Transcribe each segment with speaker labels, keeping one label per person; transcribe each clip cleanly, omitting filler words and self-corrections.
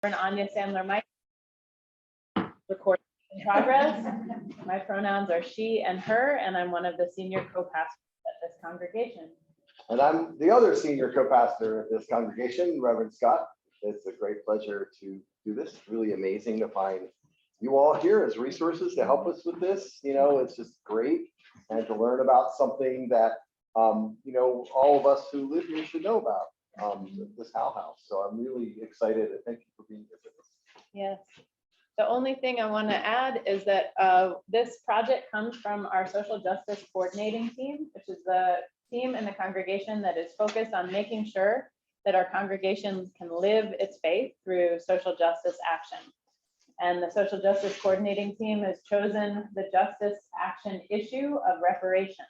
Speaker 1: An Anya Sandler mic. Recording in progress. My pronouns are she and her, and I'm one of the senior co-pastors at this congregation.
Speaker 2: And I'm the other senior co-pastor at this congregation, Reverend Scott. It's a great pleasure to do this. It's really amazing to find you all here as resources to help us with this. You know, it's just great, and to learn about something that you know, all of us who live here should know about. This Howe House. So I'm really excited, and thank you for being here with us.
Speaker 1: Yes. The only thing I want to add is that this project comes from our social justice coordinating team, which is the team in the congregation that is focused on making sure that our congregation can live its faith through social justice action. And the social justice coordinating team has chosen the justice action issue of reparations.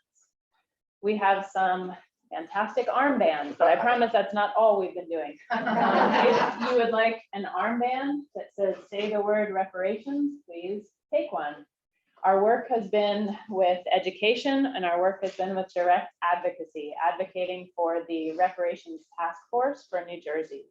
Speaker 1: We have some fantastic armbands, but I promise that's not all we've been doing. If you would like an armband that says "Say the word reparations," please take one. Our work has been with education, and our work has been with direct advocacy, advocating for the reparations task force for New Jersey.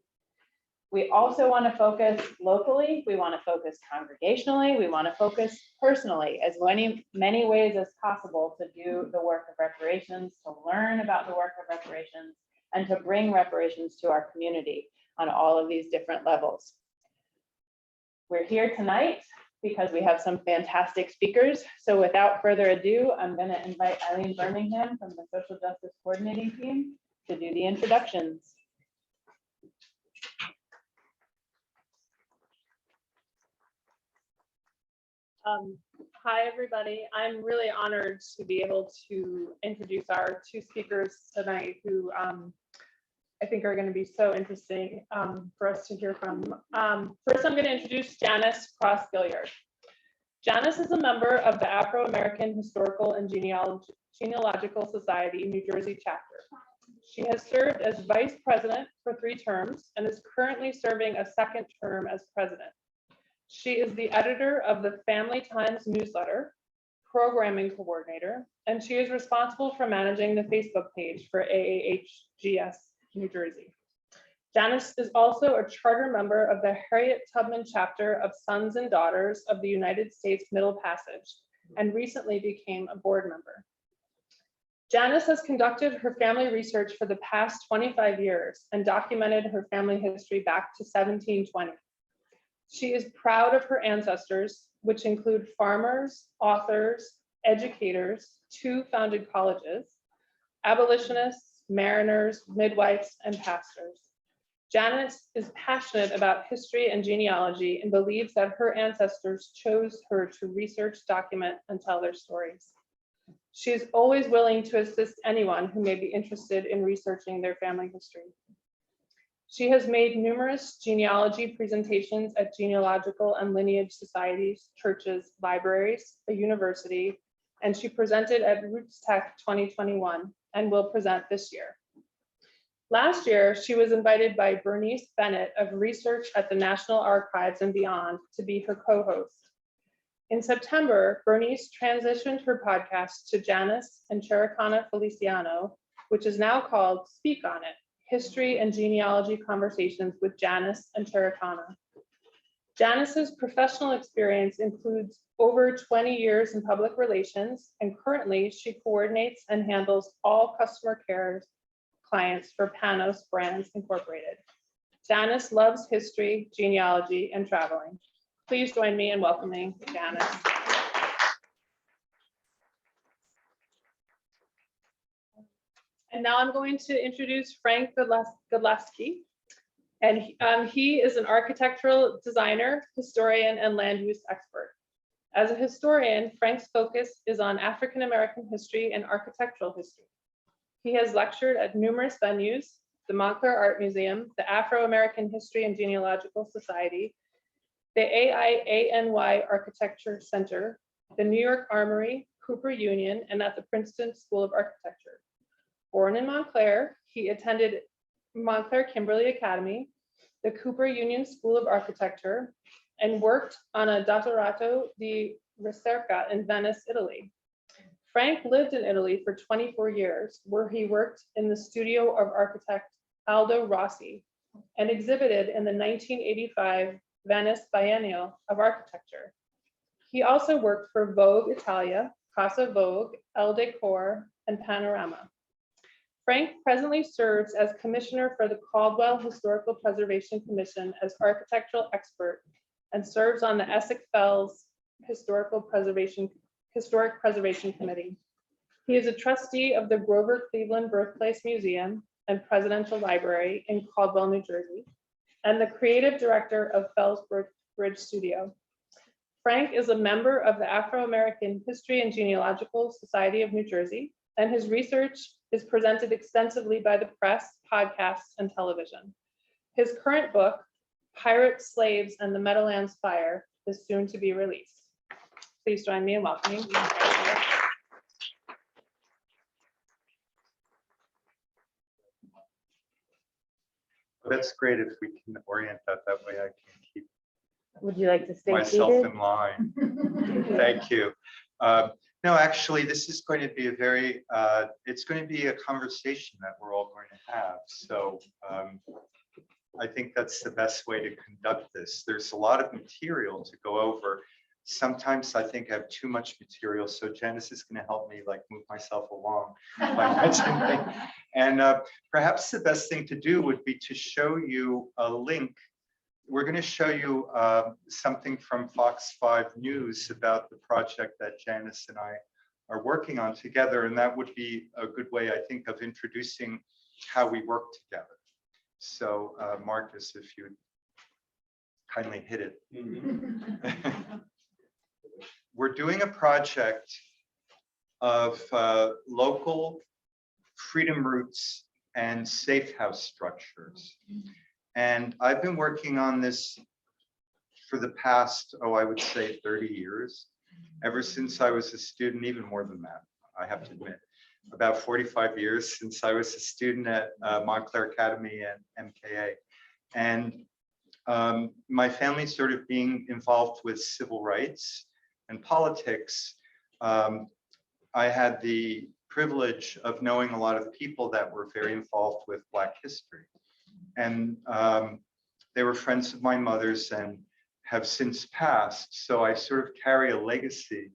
Speaker 1: We also want to focus locally. We want to focus congregationally. We want to focus personally, as many ways as possible to do the work of reparations, to learn about the work of reparations, and to bring reparations to our community on all of these different levels. We're here tonight because we have some fantastic speakers. So without further ado, I'm going to invite Eileen Birmingham from the Social Justice Coordinating Team to do the introductions.
Speaker 3: Hi, everybody. I'm really honored to be able to introduce our two speakers tonight who I think are going to be so interesting for us to hear from. First, I'm going to introduce Janice Cross-Gilyard. Janice is a member of the Afro-American Historical and Genealogical Society New Jersey chapter. She has served as vice president for 3 terms and is currently serving a 2nd term as president. She is the editor of the Family Times newsletter, programming coordinator, and she is responsible for managing the Facebook page for AAHGS New Jersey. Janice is also a charter member of the Harriet Tubman chapter of Sons and Daughters of the United States Middle Passage and recently became a board member. Janice has conducted her family research for the past 25 years and documented her family history back to 1720. She is proud of her ancestors, which include farmers, authors, educators, 2 founded colleges, abolitionists, mariners, midwives, and pastors. Janice is passionate about history and genealogy and believes that her ancestors chose her to research, document, and tell their stories. She is always willing to assist anyone who may be interested in researching their family history. She has made numerous genealogy presentations at genealogical and lineage societies, churches, libraries, a university, and she presented at Roots Tech 2021 and will present this year. Last year, she was invited by Bernice Bennett of Research at the National Archives and Beyond to be her co-host. In September, Bernice transitioned her podcast to Janice and Chericana Feliciano, which is now called Speak on It: History and Genealogy Conversations with Janice and Chericana. Janice's professional experience includes over 20 years in public relations, and currently she coordinates and handles all customer care clients for Panos Brands Incorporated. Janice loves history, genealogy, and traveling. Please join me in welcoming Janice. And now I'm going to introduce Frank Godlewski. And he is an architectural designer, historian, and land use expert. As a historian, Frank's focus is on African-American history and architectural history. He has lectured at numerous venues: the Montclair Art Museum, the Afro-American History and Genealogical Society, the AIANY Architecture Center, the New York Armory, Cooper Union, and at the Princeton School of Architecture. Born in Montclair, he attended Montclair Kimberly Academy, the Cooper Union School of Architecture, and worked on a dottorato di ricerca in Venice, Italy. Frank lived in Italy for 24 years, where he worked in the studio of architect Aldo Rossi, and exhibited in the 1985 Venice Biennial of Architecture. He also worked for Vogue Italia, Casa Vogue, Elle Decor, and Panorama. Frank presently serves as Commissioner for the Caldwell Historical Preservation Commission as architectural expert and serves on the Essex Fells Historic Preservation Committee. He is a trustee of the Grover Cleveland Birthplace Museum and Presidential Library in Caldwell, New Jersey, and the creative director of Fells Bridge Studio. Frank is a member of the Afro-American History and Genealogical Society of New Jersey, and his research is presented extensively by the press, podcasts, and television. His current book, Pirates, Slaves, and the Meadowlands Fire, is soon to be released. Please join me in welcoming.
Speaker 4: That's great if we can orient that way. I can keep
Speaker 1: Would you like to stay
Speaker 4: myself
Speaker 1: seated?
Speaker 4: in line. Thank you. No, actually, this is going to be it's going to be a conversation that we're all going to have. So I think that's the best way to conduct this. There's a lot of material to go over. Sometimes I think I have too much material. So Janice is going to help me like move myself along by mentioning. And perhaps the best thing to do would be to show you a link. We're going to show you something from Fox 5 News about the project that Janice and I are working on together. And that would be a good way, I think, of introducing how we work together. So Marcus, if you'd kindly hit it. We're doing a project of local freedom roots and safe house structures. And I've been working on this for the past, I would say 30 years, ever since I was a student, even more than that, I have to admit. About 45 years since I was a student at Montclair Academy and MKA. And my family sort of being involved with civil rights and politics, I had the privilege of knowing a lot of people that were very involved with Black history. And they were friends of my mother's and have since passed. So I sort of carry a legacy.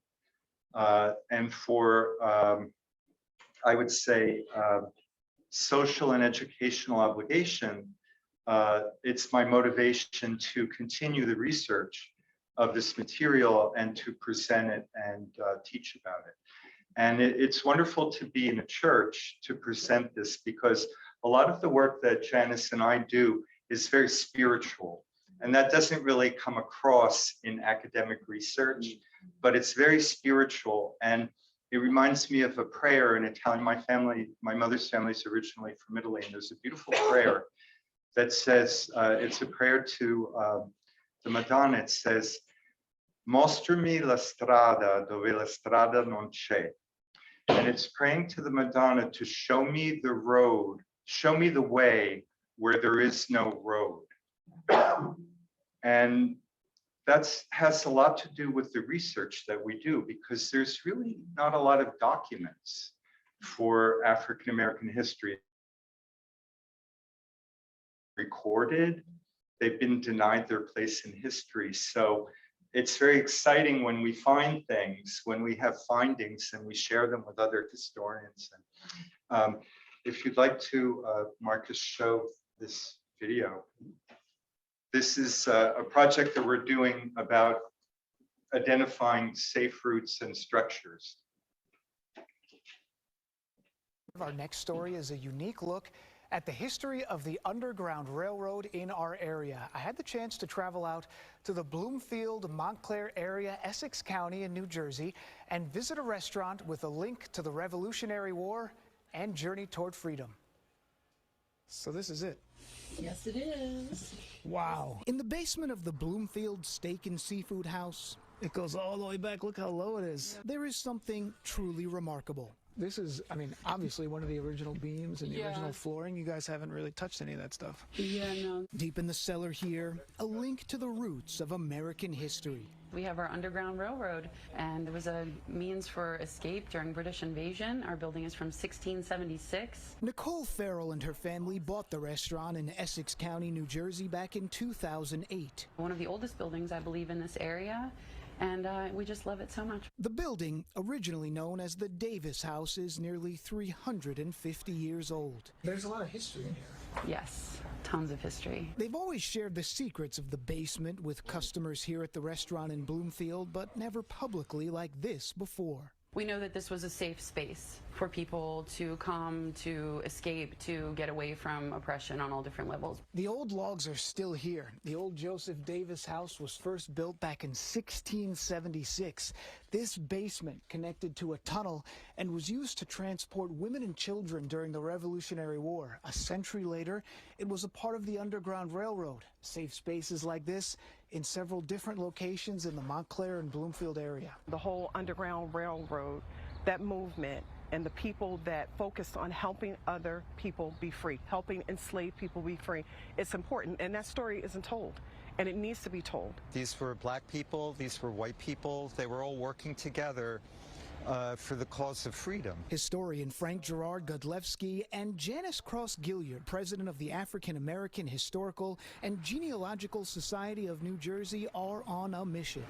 Speaker 4: And for, I would say, social and educational obligation, it's my motivation to continue the research of this material and to present it and teach about it. And it's wonderful to be in a church to present this, because a lot of the work that Janice and I do is very spiritual. And that doesn't really come across in academic research, but it's very spiritual. And it reminds me of a prayer in Italian. My mother's family is originally from Italy, and there's a beautiful prayer that says, it's a prayer to the Madonna. It says, "Mostrami la strada dove la strada non c'è." And it's praying to the Madonna to show me the road, show me the way where there is no road. And that has a lot to do with the research that we do, because there's really not a lot of documents for African-American history recorded. They've been denied their place in history. So it's very exciting when we find things, when we have findings and we share them with other historians. And if you'd like to, Marcus, show this video. This is a project that we're doing about identifying safe routes and structures.
Speaker 5: Our next story is a unique look at the history of the Underground Railroad in our area. I had the chance to travel out to the Bloomfield, Montclair area, Essex County in New Jersey, and visit a restaurant with a link to the Revolutionary War and journey toward freedom. So this is it.
Speaker 6: Yes, it is.
Speaker 5: Wow. In the basement of the Bloomfield Steak and Seafood House, it goes all the way back. Look how low it is. There is something truly remarkable. This is, I mean, obviously one of the original beams and the
Speaker 6: Yeah.
Speaker 5: original flooring. You guys haven't really touched any of that stuff.
Speaker 6: Yeah, no.
Speaker 5: Deep in the cellar here, a link to the roots of American history.
Speaker 7: We have our Underground Railroad, and there was a means for escape during British invasion. Our building is from 1676.
Speaker 5: Nicole Farrell and her family bought the restaurant in Essex County, New Jersey back in 2008.
Speaker 7: One of the oldest buildings, I believe, in this area, and we just love it so much.
Speaker 5: The building, originally known as the Davis House, is nearly 350 years old. There's a lot of history in here.
Speaker 7: Yes, tons of history.
Speaker 5: They've always shared the secrets of the basement with customers here at the restaurant in Bloomfield, but never publicly like this before.
Speaker 7: We know that this was a safe space for people to come, to escape, to get away from oppression on all different levels.
Speaker 5: The old logs are still here. The old Joseph Davis house was first built back in 1676. This basement connected to a tunnel and was used to transport women and children during the Revolutionary War. A century later, it was a part of the Underground Railroad. Safe spaces like this in several different locations in the Montclair and Bloomfield area.
Speaker 8: The whole Underground Railroad, that movement, and the people that focused on helping other people be free, helping enslaved people be free, it's important, and that story isn't told, and it needs to be told.
Speaker 9: These were black people, these were white people, they were all working together for the cause of freedom.
Speaker 5: Historian Frank Gerard Godlewski and Janice Cross-Gilyard, president of the Afro-American Historical and Genealogical Society of New Jersey, are on a mission.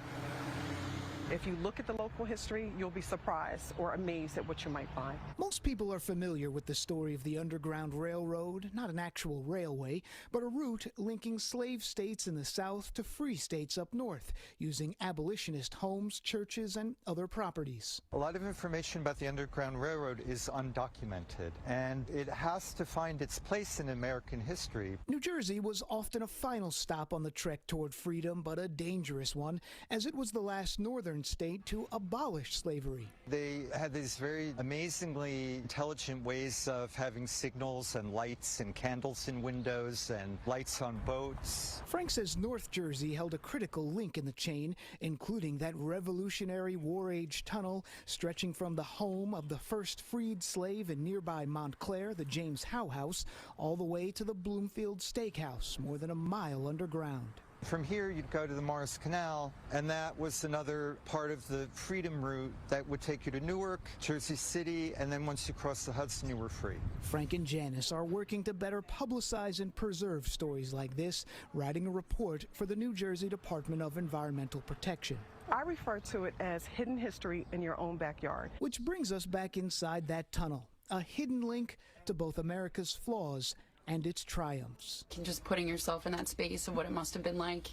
Speaker 8: If you look at the local history, you'll be surprised or amazed at what you might find.
Speaker 5: Most people are familiar with the story of the Underground Railroad, not an actual railway, but a route linking slave states in the South to free states up north, using abolitionist homes, churches, and other properties.
Speaker 9: A lot of information about the Underground Railroad is undocumented, and it has to find its place in American history.
Speaker 5: New Jersey was often a final stop on the trek toward freedom, but a dangerous one, as it was the last northern state to abolish slavery.
Speaker 9: They had these very amazingly intelligent ways of having signals and lights and candles in windows and lights on boats.
Speaker 5: Frank says North Jersey held a critical link in the chain, including that Revolutionary War-age tunnel stretching from the home of the first freed slave in nearby Montclair, the James Howe House, all the way to the Bloomfield Steakhouse, more than a mile underground.
Speaker 9: From here, you'd go to the Morris Canal, and that was another part of the freedom route that would take you to Newark, Jersey City, and then once you crossed the Hudson, you were free.
Speaker 5: Frank and Janice are working to better publicize and preserve stories like this, writing a report for the New Jersey Department of Environmental Protection.
Speaker 8: I refer to it as hidden history in your own backyard.
Speaker 5: Which brings us back inside that tunnel, a hidden link to both America's flaws and its triumphs.
Speaker 7: Just putting yourself in that space of what it must have been like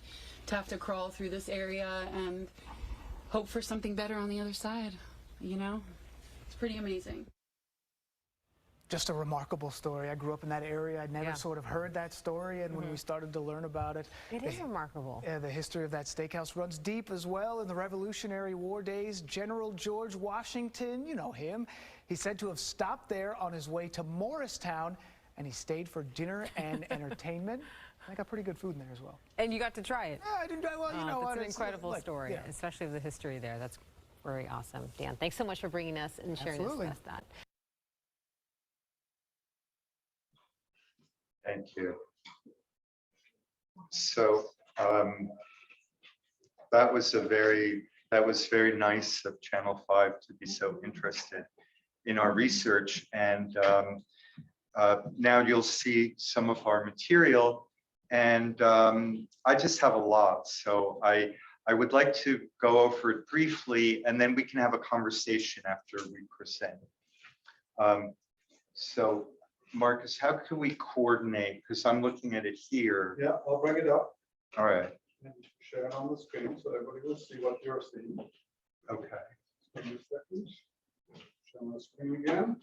Speaker 7: to have to crawl through this area and hope for something better on the other side, you know? It's pretty amazing.
Speaker 5: Just a remarkable story. I grew up in that area. I'd never sort of heard that story, and when we started to learn about it.
Speaker 10: It is remarkable.
Speaker 5: The history of that steakhouse runs deep as well. In the Revolutionary War days, General George Washington, you know him, he's said to have stopped there on his way to Morristown, and he stayed for dinner and entertainment. I got pretty good food in there as well.
Speaker 10: And you got to try it.
Speaker 5: Yeah, I didn't. Well, you know,
Speaker 10: it's an incredible story,
Speaker 5: yeah.
Speaker 10: especially the history there. That's very awesome. Dan, thanks so much for bringing us and sharing
Speaker 5: Absolutely.
Speaker 10: with us that.
Speaker 4: Thank you. So that was very nice of Channel 5 to be so interested in our research, and now you'll see some of our material, and I just have a lot, so I would like to go over it briefly, and then we can have a conversation after we present. So Marcus, how can we coordinate? Because I'm looking at it here.
Speaker 11: Yeah, I'll bring it up
Speaker 4: All right.
Speaker 11: and share it on the screen so everybody will see what you're seeing.
Speaker 4: Okay.
Speaker 11: Give me a second. Share my screen again.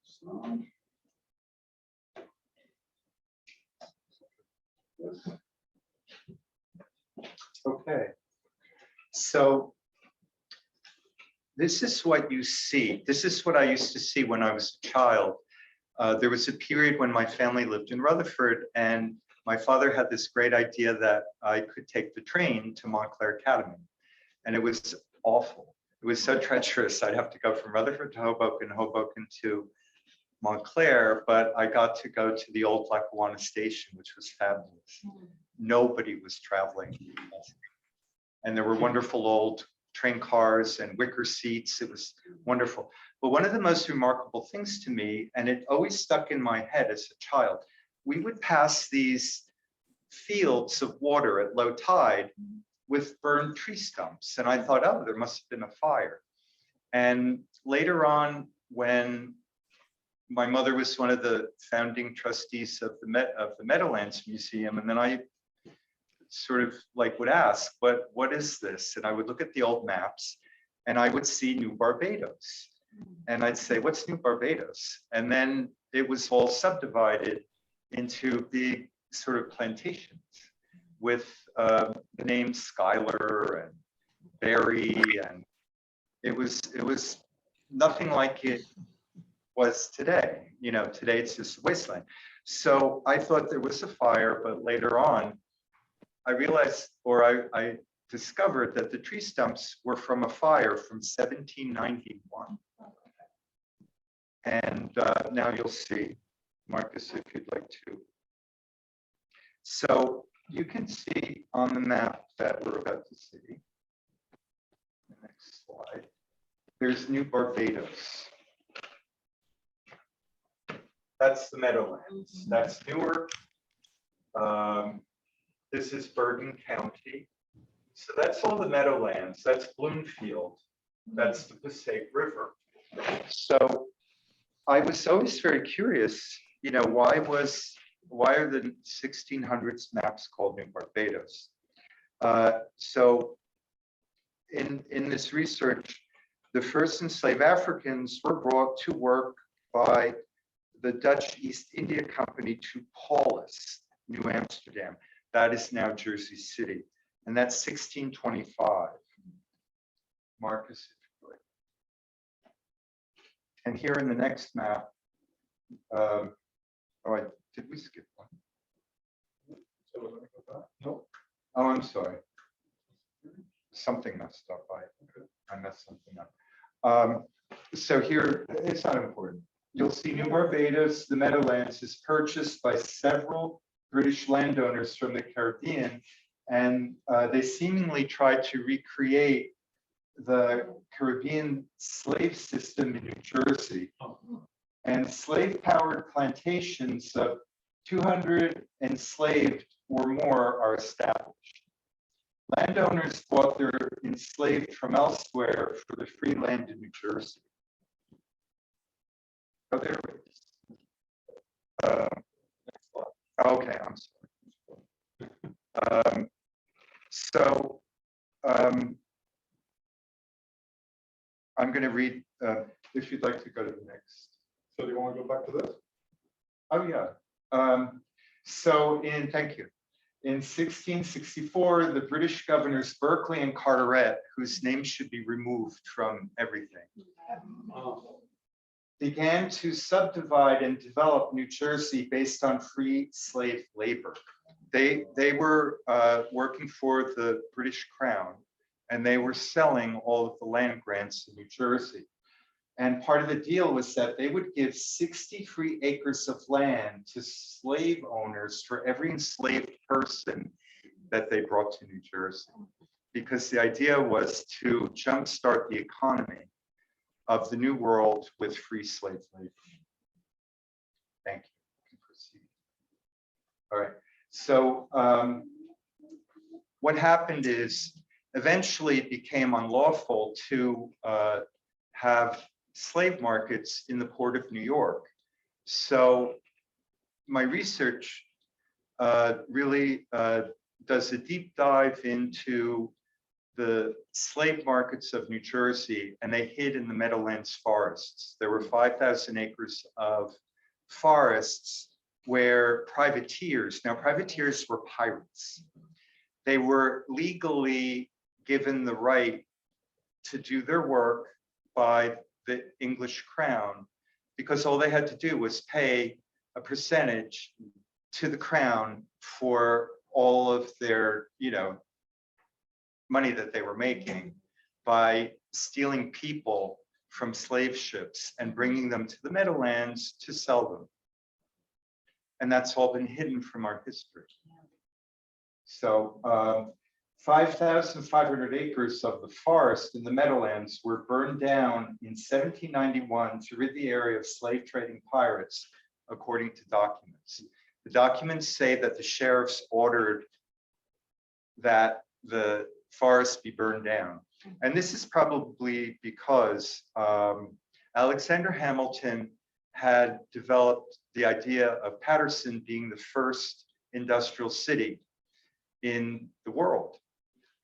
Speaker 11: So. Yes.
Speaker 4: Okay. So this is what you see. This is what I used to see when I was a child. There was a period when my family lived in Rutherford, and my father had this great idea that I could take the train to Montclair Academy. And it was awful. It was so treacherous. I'd have to go from Rutherford to Hoboken, Hoboken to Montclair, but I got to go to the old Lackawanna station, which was fabulous. Nobody was traveling. And there were wonderful old train cars and wicker seats. It was wonderful. But one of the most remarkable things to me, and it always stuck in my head as a child, we would pass these fields of water at low tide with burned tree stumps. And I thought, oh, there must have been a fire. And later on, when my mother was one of the founding trustees of the Meadowlands Museum, and then I sort of like would ask, what is this? And I would look at the old maps and I would see New Barbados. And I'd say, what's New Barbados? And then it was all subdivided into big sort of plantations with the names Schuyler and Berry, and it was nothing like it was today. You know, today it's just a wasteland. So I thought there was a fire, but later on, I realized, or I discovered that the tree stumps were from a fire from 1791. And now you'll see, Marcus, if you'd like to. So you can see on the map that we're about to see, the next slide, there's New Barbados. That's the Meadowlands. That's Newark. This is Bergen County. So that's all the Meadowlands. That's Bloomfield. That's the Passaic River. So I was always very curious, you know, why are the 1600s maps called New Barbados? So in this research, the first enslaved Africans were brought to work by the Dutch East India Company to Paulus, New Amsterdam. That is now Jersey City. And that's 1625. Marcus, if you would. And here in the next map, all right, did we skip one? No. Oh, I'm sorry. Something messed up. I messed something up. So here, it's not important. You'll see New Barbados, the Meadowlands, is purchased by several British landowners from the Caribbean, and they seemingly tried to recreate the Caribbean slave system in New Jersey. And slave-powered plantations of 200 enslaved or more are established. Landowners bought their enslaved from elsewhere for the free land in New Jersey. Oh, there it is. Okay, I'm sorry. I'm going to read, if you'd like to go to the next.
Speaker 11: So do you want to go back to this?
Speaker 4: Oh, yeah. Thank you. In 1664, the British governors Berkeley and Carteret, whose names should be removed from everything, began to subdivide and develop New Jersey based on free slave labor. They were working for the British Crown, and they were selling all of the land grants in New Jersey. And part of the deal was that they would give 60 free acres of land to slave owners for every enslaved person that they brought to New Jersey, because the idea was to jumpstart the economy of the New World with free slave labor. Thank you. You can proceed. All right. So what happened is eventually it became unlawful to have slave markets in the port of New York. So my research really does a deep dive into the slave markets of New Jersey, and they hid in the Meadowlands forests. There were 5,000 acres of forests where privateers, now privateers were pirates. They were legally given the right to do their work by the English crown, because all they had to do was pay a percentage to the crown for all of their, money that they were making. by stealing people from slave ships and bringing them to the Meadowlands to sell them. And that's all been hidden from our history. So 5,500 acres of the forest in the Meadowlands were burned down in 1791 to rid the area of slave trading pirates, according to documents. The documents say that the sheriffs ordered that the forest be burned down. And this is probably because Alexander Hamilton had developed the idea of Paterson being the first industrial city in the world.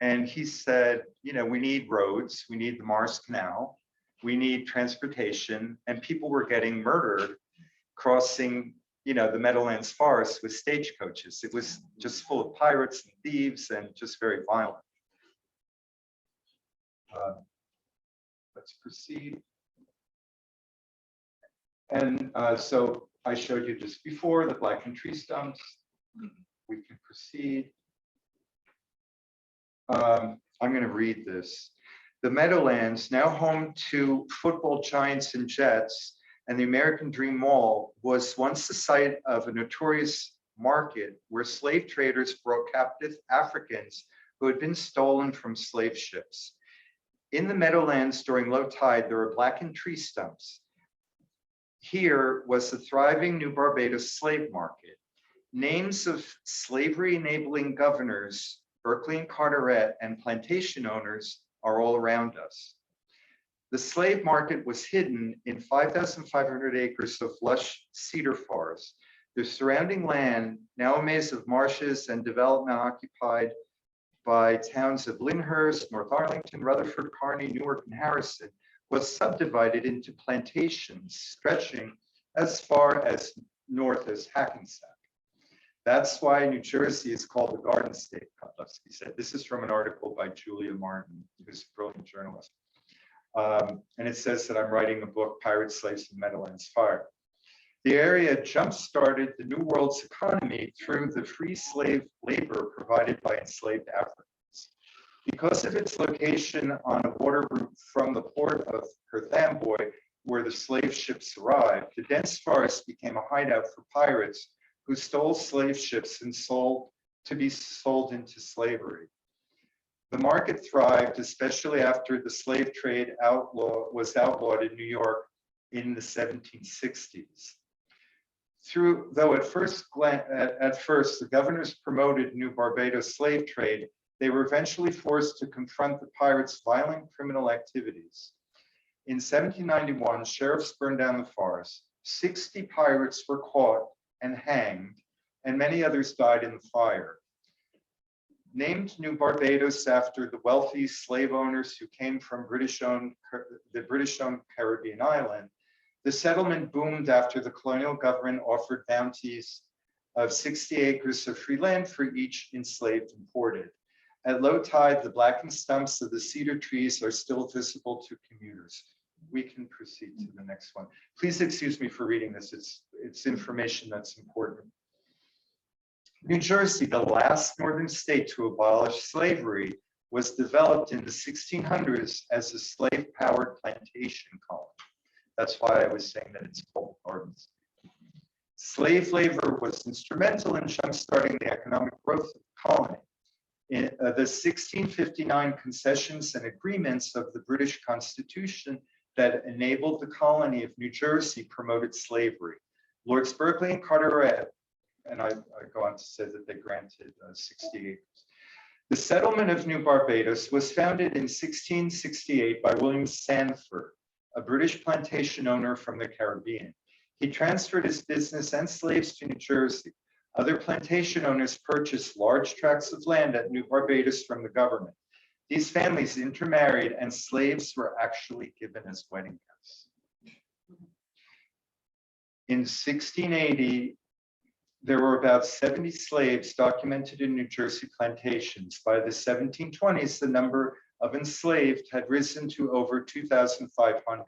Speaker 4: And he said, you know, we need roads, we need the Mars Canal, we need transportation, and people were getting murdered crossing, you know, the Meadowlands forest with stagecoaches. It was just full of pirates and thieves and just very violent. Let's proceed. And so I showed you just before the blackened tree stumps. We can proceed. I'm going to read this. The Meadowlands, now home to football giants and Jets, and the American Dream Mall, was once the site of a notorious market where slave traders brought captive Africans who had been stolen from slave ships. In the Meadowlands during low tide, there were blackened tree stumps. Here was the thriving New Barbados slave market. Names of slavery-enabling governors, Berkeley and Carteret, and plantation owners are all around us. The slave market was hidden in 5,500 acres of lush cedar forest. The surrounding land, now a maze of marshes and development occupied by towns of Lyndhurst, North Arlington, Rutherford, Kearney, Newark, and Harrison, was subdivided into plantations stretching as far as north as Hackensack. That's why New Jersey is called the Garden State, Godlewski said. This is from an article by Julia Martin, who's a brilliant journalist. And it says that I'm writing a book, Pirates, Slaves, and Meadowlands Fire. The area jump-started the New World's economy through the free slave labor provided by enslaved Africans. Because of its location on a water route from the port of Perthamboy, where the slave ships arrived, the dense forest became a hideout for pirates who stole slave ships and to be sold into slavery. The market thrived, especially after the slave trade was outlawed in New York in the 1760s. Though at first the governors promoted New Barbados slave trade, they were eventually forced to confront the pirates' violent criminal activities. In 1791, sheriffs burned down the forest. 60 pirates were caught and hanged, and many others died in the fire. Named New Barbados after the wealthy slave owners who came from the British-owned Caribbean island, the settlement boomed after the colonial government offered bounties of 60 acres of free land for each enslaved imported. At low tide, the blackened stumps of the cedar trees are still visible to commuters. We can proceed to the next one. Please excuse me for reading this. It's information that's important. New Jersey, the last northern state to abolish slavery, was developed in the 1600s as a slave-powered plantation colony. That's why I was saying that it's called gardens. Slave labor was instrumental in jump-starting the economic growth of the colony. In the 1659 concessions and agreements of the British Constitution that enabled the colony of New Jersey promoted slavery. Lords Berkeley and Carteret, and I go on to say that they granted 60 acres. The settlement of New Barbados was founded in 1668 by William Sanford, a British plantation owner from the Caribbean. He transferred his business and slaves to New Jersey. Other plantation owners purchased large tracts of land at New Barbados from the government. These families intermarried and slaves were actually given as wedding gifts. In 1680, there were about 70 slaves documented in New Jersey plantations. By the 1720s, the number of enslaved had risen to over 2,500.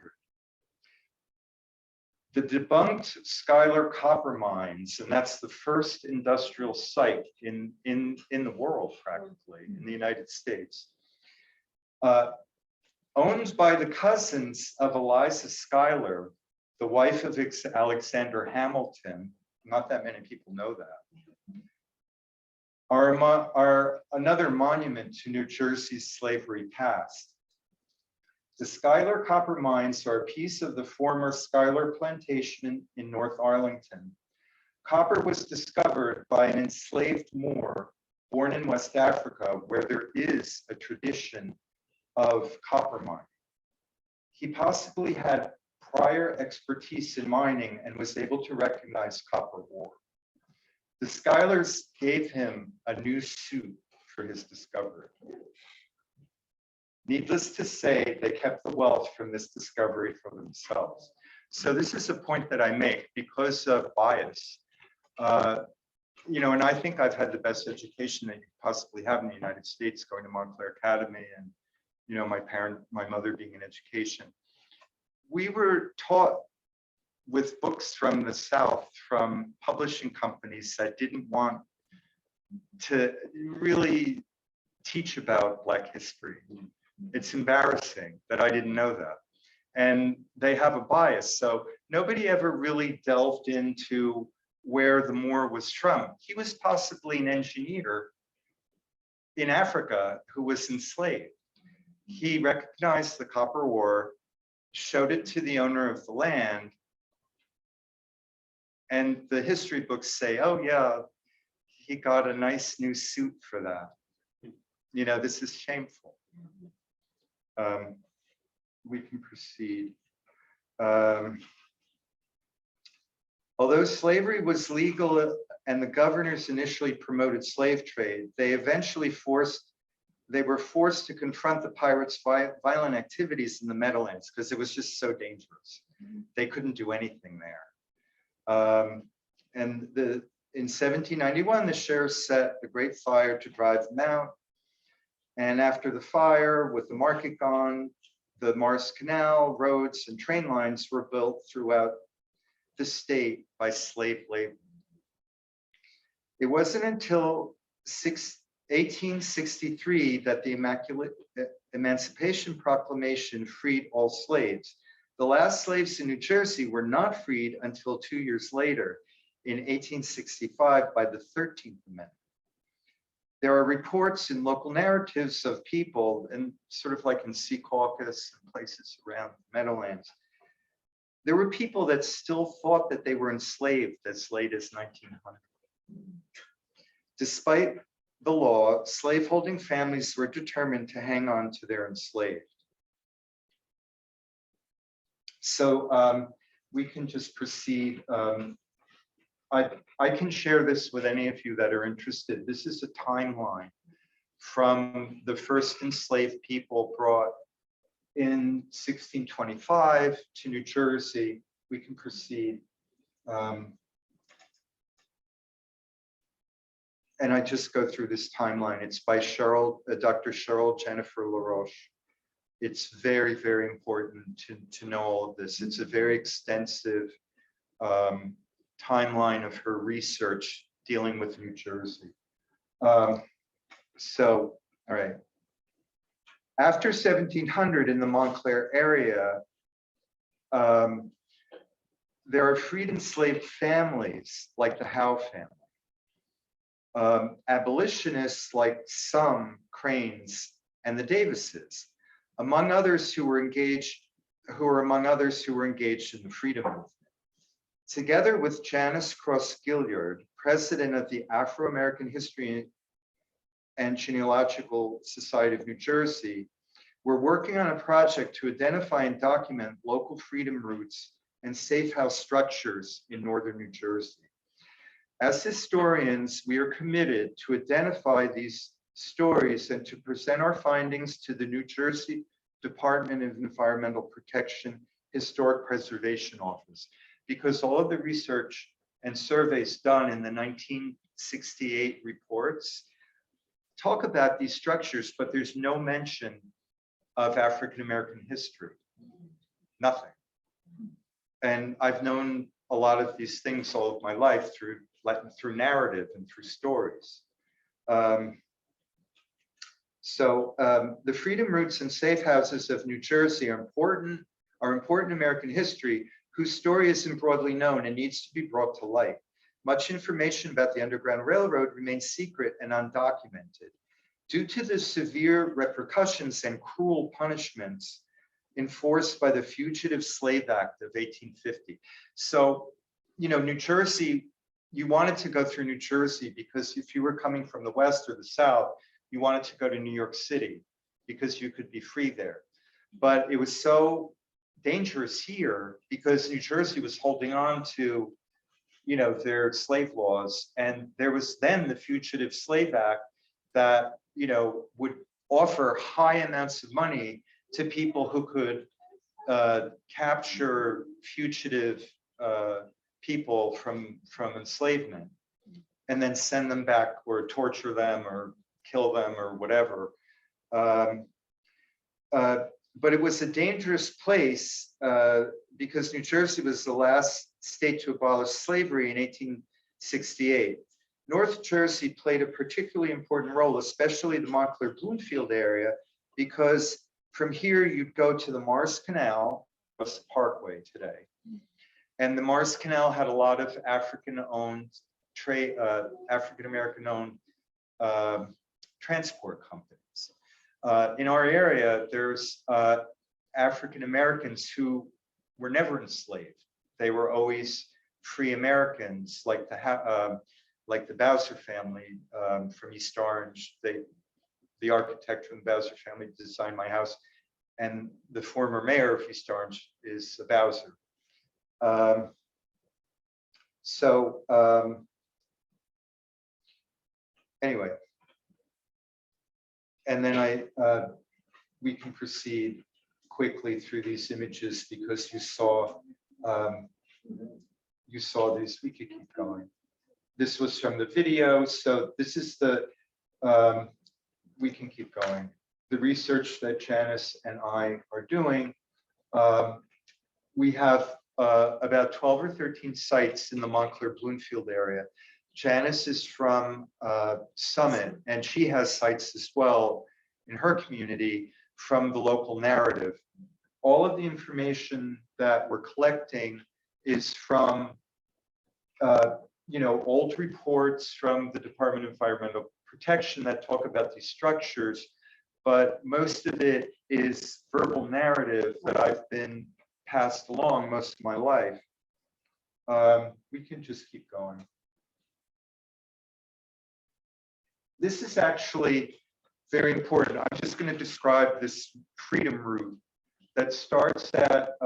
Speaker 4: The debunked Schuyler copper mines, and that's the first industrial site in the world, practically, in the United States, owned by the cousins of Eliza Schuyler, the wife of Alexander Hamilton. Not that many people know that. Are another monument to New Jersey's slavery past. The Schuyler copper mines are a piece of the former Schuyler plantation in North Arlington. Copper was discovered by an enslaved Moor born in West Africa, where there is a tradition of copper mining. He possibly had prior expertise in mining and was able to recognize copper ore. The Schuylers gave him a new suit for his discovery. Needless to say, they kept the wealth from this discovery for themselves. So this is a point that I make because of bias. And I think I've had the best education that you could possibly have in the United States, going to Montclair Academy and, my mother being in education. We were taught with books from the South, from publishing companies that didn't want to really teach about Black history. It's embarrassing that I didn't know that. And they have a bias. So nobody ever really delved into where the Moor was from. He was possibly an engineer in Africa who was enslaved. He recognized the copper ore, showed it to the owner of the land, and the history books say, oh yeah, he got a nice new suit for that. This is shameful. We can proceed. Although slavery was legal and the governors initially promoted slave trade, they were forced to confront the pirates' violent activities in the Meadowlands because it was just so dangerous. They couldn't do anything there. In 1791, the sheriff set the Great Fire to drive them out. And after the fire, with the market gone, the Morris Canal, roads, and train lines were built throughout the state by slave labor. It wasn't until 1863 that the Emancipation Proclamation freed all slaves. The last slaves in New Jersey were not freed until 2 years later, in 1865, by the 13th Amendment. There are reports in local narratives of people, and sort of like in Sea Caucus and places around the Meadowlands, there were people that still thought that they were enslaved as late as 1900. Despite the law, slaveholding families were determined to hang on to their enslaved. So we can just proceed. I can share this with any of you that are interested. This is a timeline from the first enslaved people brought in 1625 to New Jersey. We can proceed. And I just go through this timeline. It's by Dr. Cheryl Jennifer LaRoche. It's very, very important to know all of this. It's a very extensive timeline of her research dealing with New Jersey. All right. After 1700 in the Montclair area, there are freed enslaved families like the Howe family. Abolitionists like some Cranes and the Davises, among others who were engaged in the freedom movement. Together with Janice Cross-Gilyard, president of the Afro-American History and Genealogical Society of New Jersey, we're working on a project to identify and document local freedom routes and safe house structures in northern New Jersey. As historians, we are committed to identify these stories and to present our findings to the New Jersey Department of Environmental Protection Historic Preservation Office, because all of the research and surveys done in the 1968 reports talk about these structures, but there's no mention of African-American history, nothing. And I've known a lot of these things all of my life through narrative and through stories. So the freedom routes and safe houses of New Jersey are important American history whose story isn't broadly known and needs to be brought to light. Much information about the Underground Railroad remains secret and undocumented. Due to the severe repercussions and cruel punishments enforced by the Fugitive Slave Act of 1850. So, you know, New Jersey, you wanted to go through New Jersey because if you were coming from the West or the South, you wanted to go to New York City because you could be free there. But it was so dangerous here because New Jersey was holding on to, you know, their slave laws. And there was then the Fugitive Slave Act that, you know, would offer high amounts of money to people who could capture fugitive people from enslavement and then send them back or torture them or kill them or whatever. But it was a dangerous place because New Jersey was the last state to abolish slavery in 1868. North Jersey played a particularly important role, especially the Montclair-Bloomfield area, because from here you'd go to the Morris Canal, across the Parkway today. And the Morris Canal had a lot of African-American-owned transport companies. In our area, there's African Americans who were never enslaved. They were always free Americans, like the Bowser family from East Orange. The architect from the Bowser family designed my house, and the former mayor of East Orange is a Bowser. Anyway, and then we can proceed quickly through these images because you saw these. We could keep going. This was from the video. So this is the, we can keep going. The research that Janice and I are doing, we have about 12 or 13 sites in the Montclair-Bloomfield area. Janice is from Summit, and she has sites as well in her community from the local narrative. All of the information that we're collecting is from you know, old reports from the Department of Environmental Protection that talk about these structures, but most of it is verbal narrative that I've been passed along most of my life. We can just keep going. This is actually very important. I'm just going to describe this freedom route that starts at,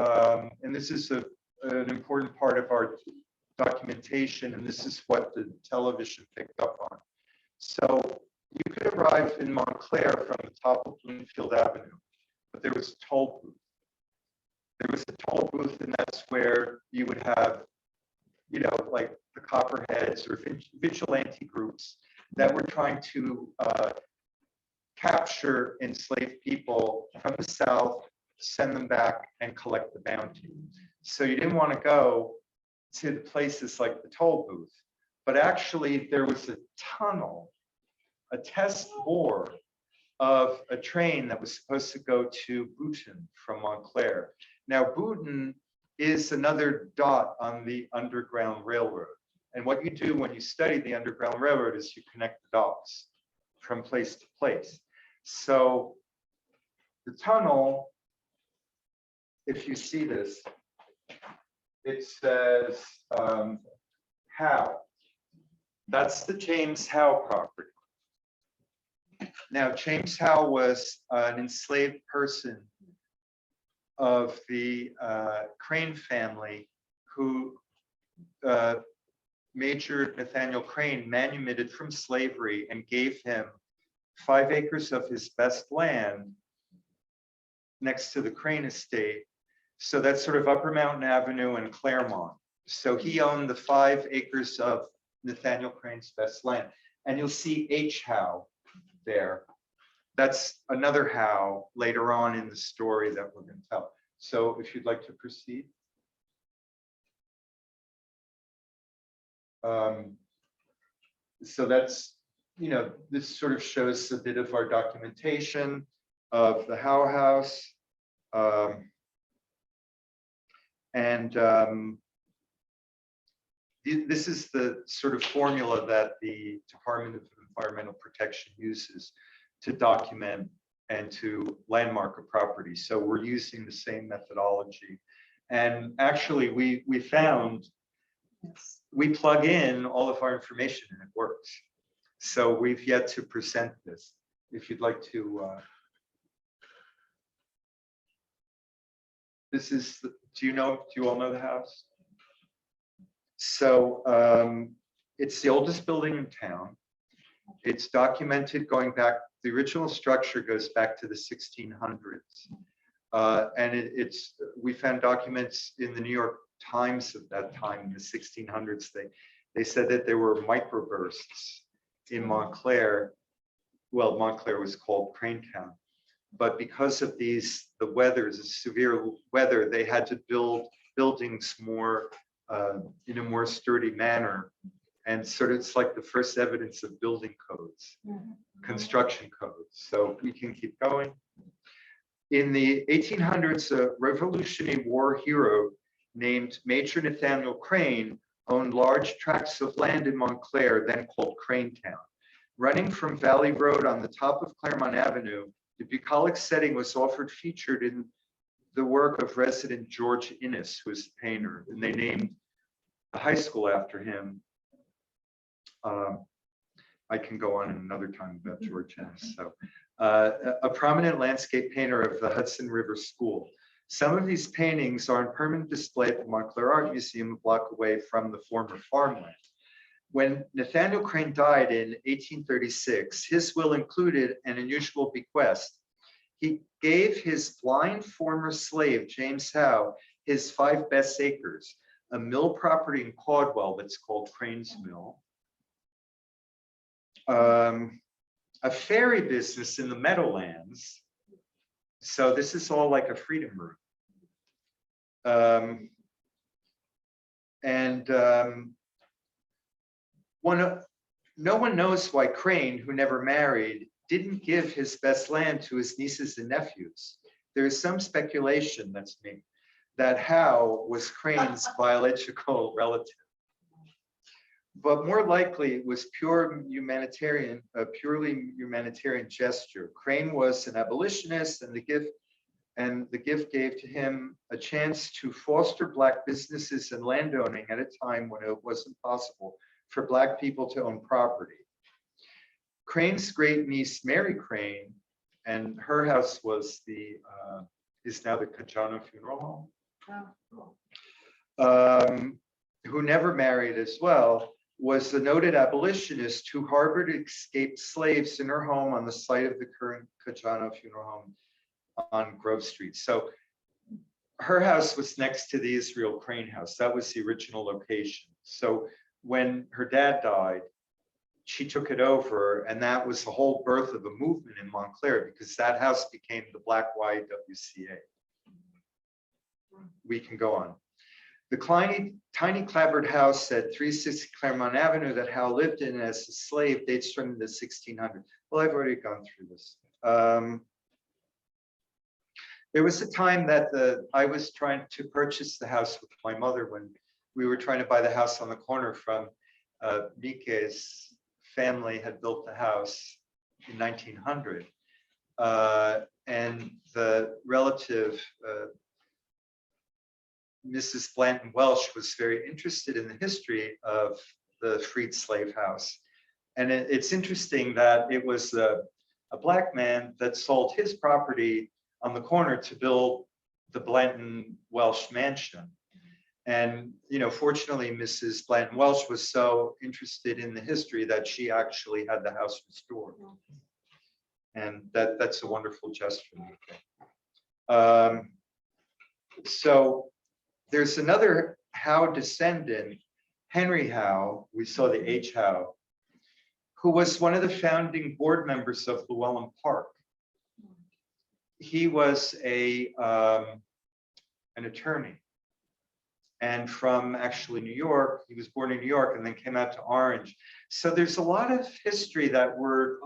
Speaker 4: and this is an important part of our documentation, and this is what the television picked up on. So you could arrive in Montclair from the top of Bloomfield Avenue, but there was a toll booth. There was a toll booth, and that's where you would have, you know, like the Copperheads or vigilante groups that were trying to capture enslaved people from the South, send them back, and collect the bounty. So you didn't want to go to the places like the toll booth, but actually there was a tunnel, a test bore of a train that was supposed to go to Boonton from Montclair. Now, Boonton is another dot on the Underground Railroad. And what you do when you study the Underground Railroad is you connect the dots from place to place. So the tunnel, if you see this, it says Howe. That's the James Howe property. Now, James Howe was an enslaved person of the Crane family who Major Nathaniel Crane manumitted from slavery and gave him 5 acres of his best land next to the Crane estate. So that's sort of Upper Mountain Avenue and Claremont. So he owned the 5 acres of Nathaniel Crane's best land. And you'll see H. Howe there. That's another Howe later on in the story that we're going to tell. So if you'd like to proceed. So that's this sort of shows a bit of our documentation of the Howe House. This is the sort of formula that the Department of Environmental Protection uses to document and to landmark a property. So we're using the same methodology. And actually, we found we plug in all of our information and it works. So we've yet to present this. If you'd like to, this is, do you all know the house? So it's the oldest building in town. It's documented going back, the original structure goes back to the 1600s. And we found documents in the New York Times of that time in the 1600s. They said that there were microbursts in Montclair. Well, Montclair was called Cranetown, but because of the severe weather, they had to build buildings more in a more sturdy manner. And sort of it's like the first evidence of building codes, construction codes. So we can keep going. In the 1800s, a Revolutionary War hero named Major Nathaniel Crane owned large tracts of land in Montclair, then called Cranetown. Running from Valley Road on the top of Claremont Avenue, the bucolic setting was featured in the work of resident George Innes, who was a painter, and they named a high school after him. I can go on another time about George Innes. So, a prominent landscape painter of the Hudson River School. Some of these paintings are on permanent display at the Montclair Art Museum, a block away from the former farmland. When Nathaniel Crane died in 1836, his will included an unusual bequest. He gave his blind former slave, James Howe, his 5 best acres, a mill property in Caudwell that's called Crane's Mill, a ferry business in the Meadowlands. So this is all like a freedom route. No one knows why Crane, who never married, didn't give his best land to his nieces and nephews. There is some speculation, that's me, that Howe was Crane's biological relative. But more likely, it was a purely humanitarian gesture. Crane was an abolitionist, and the gift gave to him a chance to foster Black businesses and landowning at a time when it wasn't possible for Black people to own property. Crane's great niece, Mary Crane, and her house was is now the Cajano Funeral Home, who never married as well, was a noted abolitionist who harbored escaped slaves in her home on the site of the current Cajano Funeral Home on Grove Street. So her house was next to the Israel Crane house. That was the original location. So when her dad died, she took it over, and that was the whole birth of a movement in Montclair, because that house became the Black YMCA. We can go on. The tiny clapboard house at 360 Claremont Avenue that Howe lived in as a slave dates from the 1600s. Well, I've already gone through this. There was a time that I was trying to purchase the house with my mother when we were trying to buy the house on the corner from Mike's family had built the house in 1900. And the relative, Mrs. Blanton Welsh, was very interested in the history of the freed slave house. And it's interesting that it was a Black man that sold his property on the corner to build the Blanton Welsh mansion. And, fortunately, Mrs. Blanton Welsh was so interested in the history that she actually had the house restored. And that's a wonderful gesture. So there's another Howe descendant, Henry Howe, we saw the H. Howe, who was one of the founding board members of Llewellyn Park. He was an attorney. and from actually New York. He was born in New York and then came out to Orange. So there's a lot of history that we're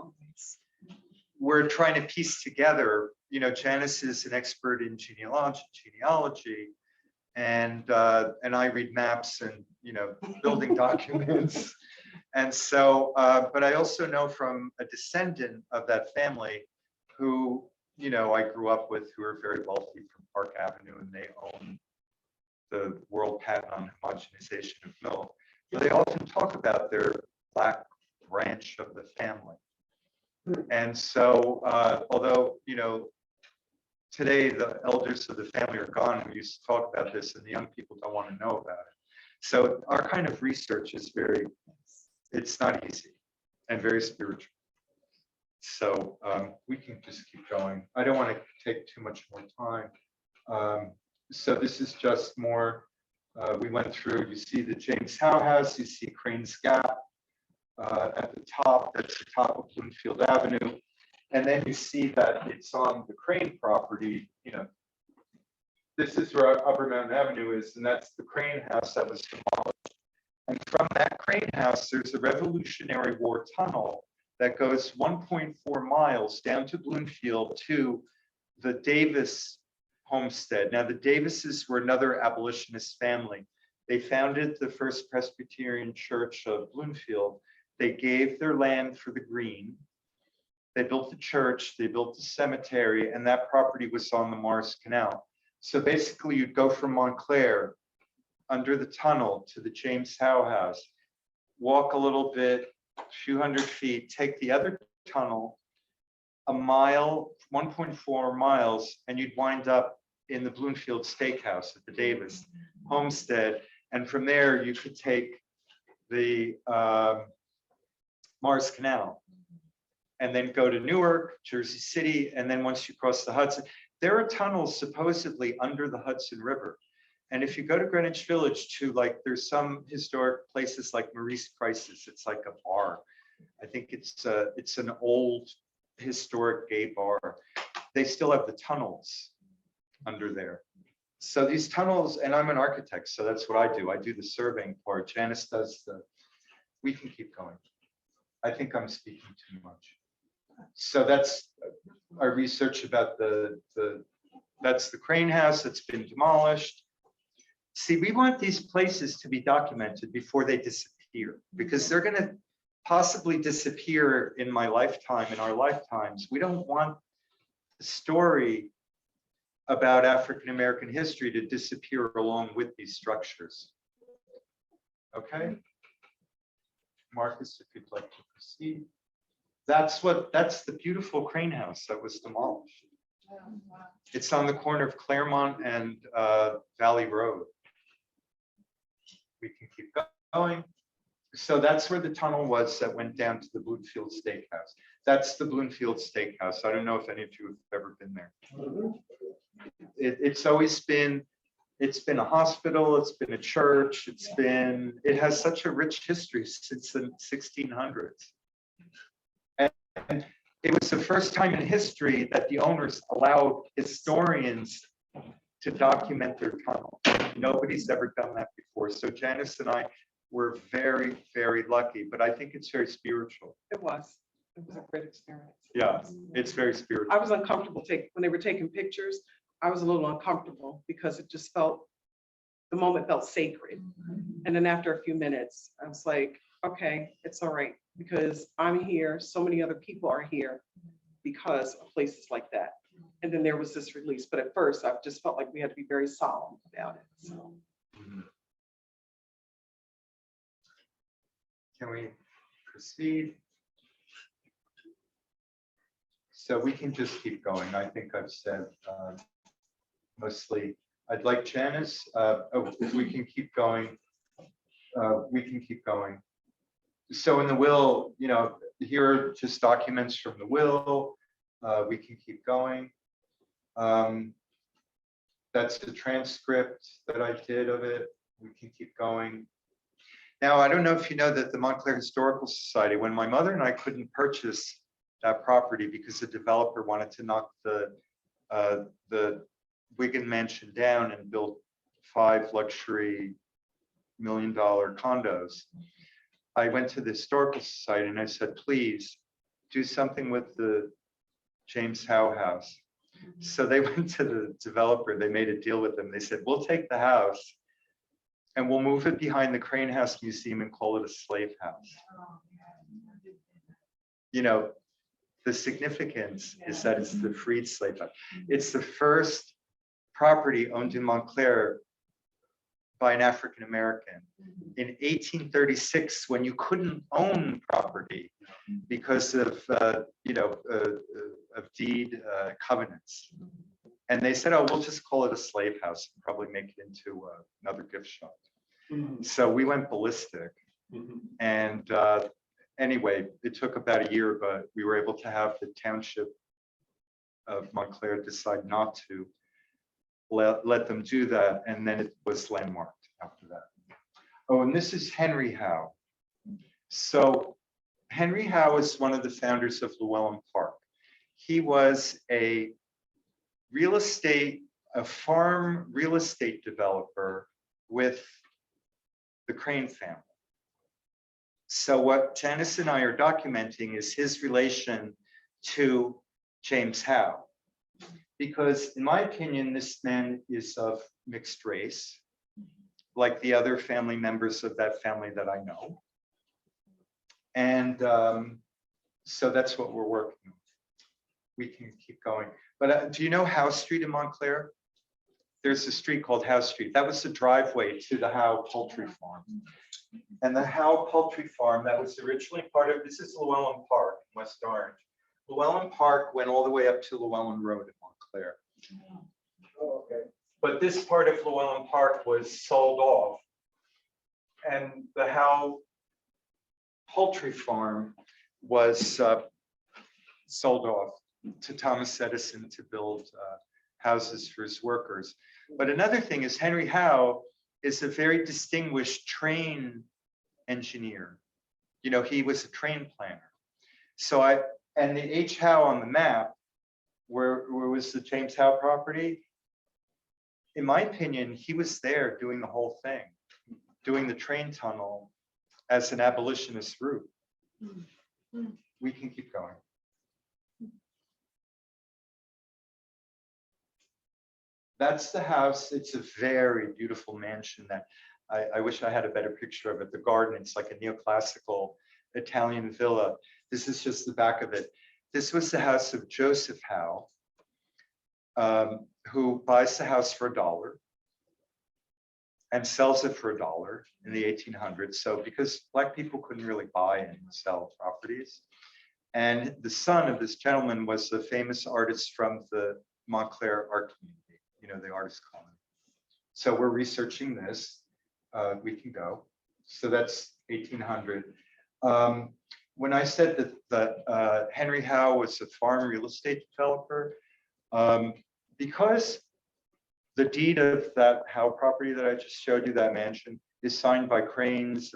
Speaker 4: trying to piece together. You know, Janice is an expert in genealogy, and I read maps and, you know, building documents. And so, but I also know from a descendant of that family who, you know, I grew up with, who are very wealthy from Park Avenue, and they own the world patent on homogenization of milk. But they often talk about their Black branch of the family. And so, although, you know, today the elders of the family are gone, we used to talk about this, and the young people don't want to know about it. So our kind of research is very, it's not easy and very spiritual. So we can just keep going. I don't want to take too much more time. So this is just more, we went through, you see the James Howe House, you see Crane's Gap at the top, that's the top of Bloomfield Avenue. And then you see that it's on the Crane property, you know, this is where Upper Mountain Avenue is, and that's the Crane House that was demolished. And from that Crane House, there's a Revolutionary War tunnel that goes 1.4 miles down to Bloomfield to the Davis homestead. Now, the Davises were another abolitionist family. They founded the First Presbyterian Church of Bloomfield. They gave their land for the green. They built the church, they built the cemetery, and that property was on the Morris Canal. So basically, you'd go from Montclair under the tunnel to the James Howe House, walk a little bit, a few hundred feet, take the other tunnel, a mile, 1.4 miles, and you'd wind up in the Bloomfield Steakhouse at the Davis homestead. And from there, you could take the Morris Canal and then go to Newark, Jersey City. And then once you cross the Hudson, there are tunnels supposedly under the Hudson River. And if you go to Greenwich Village to, like, there's some historic places like Maurice Price's, it's like a bar. I think it's an old historic gay bar. They still have the tunnels under there. So these tunnels, and I'm an architect, so that's what I do. I do the surveying part. Janice does we can keep going. I think I'm speaking too much. So that's our research about that's the Crane House that's been demolished. See, we want these places to be documented before they disappear, because they're going to possibly disappear in my lifetime, in our lifetimes. We don't want the story about African-American history to disappear along with these structures. Okay. Marcus, if you'd like to proceed. That's the beautiful Crane House that was demolished.
Speaker 1: Oh, wow.
Speaker 4: It's on the corner of Claremont and Valley Road. We can keep going. So that's where the tunnel was that went down to the Bloomfield Steakhouse. That's the Bloomfield Steakhouse. I don't know if any of you have ever been there. It's always been, it's been a hospital, it's been a church, it has such a rich history since the 1600s. And it was the first time in history that the owners allowed historians to document their tunnel. Nobody's ever done that before. So Janice and I were very, very lucky, but I think it's very spiritual.
Speaker 8: It was a great experience.
Speaker 4: Yeah, it's very spiritual.
Speaker 8: I was uncomfortable when they were taking pictures. I was a little uncomfortable because it just the moment felt sacred. And then after a few minutes, I was like, okay, it's all right, because I'm here. So many other people are here because of places like that. And then there was this release. But at first, I just felt like we had to be very solemn about it. So.
Speaker 4: Can we proceed? So we can just keep going. I think I've said mostly. I'd like Janice, if we can keep going, we can keep going. So in the will, you know, here are just documents from the will. We can keep going. That's the transcript that I did of it. We can keep going. Now, I don't know if you know that the Montclair Historical Society, when my mother and I couldn't purchase that property because the developer wanted to knock the Wigan Mansion down and build 5 luxury $1 million condos. I went to the Historical Society and I said, please do something with the James Howe House. So they went to the developer, they made a deal with them. They said, we'll take the house and we'll move it behind the Crane House Museum and call it a slave house. You know, the significance is that it's the freed slave house. It's the first property owned in Montclair by an African-American. In 1836, when you couldn't own property because of, of deed covenants. And they said, oh, we'll just call it a slave house and probably make it into another gift shop. So we went ballistic. And anyway, it took about a year, but we were able to have the township of Montclair decide not to let them do that. And then it was landmarked after that. Oh, and this is Henry Howe. So Henry Howe is one of the founders of Llewellyn Park. He was a farm real estate developer with the Crane family. So what Janice and I are documenting is his relation to James Howe. Because in my opinion, this man is of mixed race, like the other family members of that family that I know. And so that's what we're working on. We can keep going. But do you know Howe Street in Montclair? There's a street called Howe Street. That was the driveway to the Howe Poultry Farm. And the Howe Poultry Farm, that was originally part of, this is Llewellyn Park, West Orange. Llewellyn Park went all the way up to Llewellyn Road in Montclair.
Speaker 11: Oh, okay.
Speaker 4: But this part of Llewellyn Park was sold off. And the Howe Poultry Farm was sold off to Thomas Edison to build houses for his workers. But another thing is Henry Howe is a very distinguished train engineer. You know, he was a train planner. So and the H. Howe on the map, where was the James Howe property? In my opinion, he was there doing the whole thing, doing the train tunnel as an abolitionist route. We can keep going. That's the house. It's a very beautiful mansion that I wish I had a better picture of it. The garden, it's like a neoclassical Italian villa. This is just the back of it. This was the house of Joseph Howe, who buys the house for $1 and sells it for $1 in the 1800s. So because Black people couldn't really buy and sell properties. And the son of this gentleman was a famous artist from the Montclair art community, you know, the artist colony. So we're researching this. We can go. So that's 1800. When I said that Henry Howe was a farm real estate developer, because the deed of that Howe property that I just showed you, that mansion, is signed by Cranes,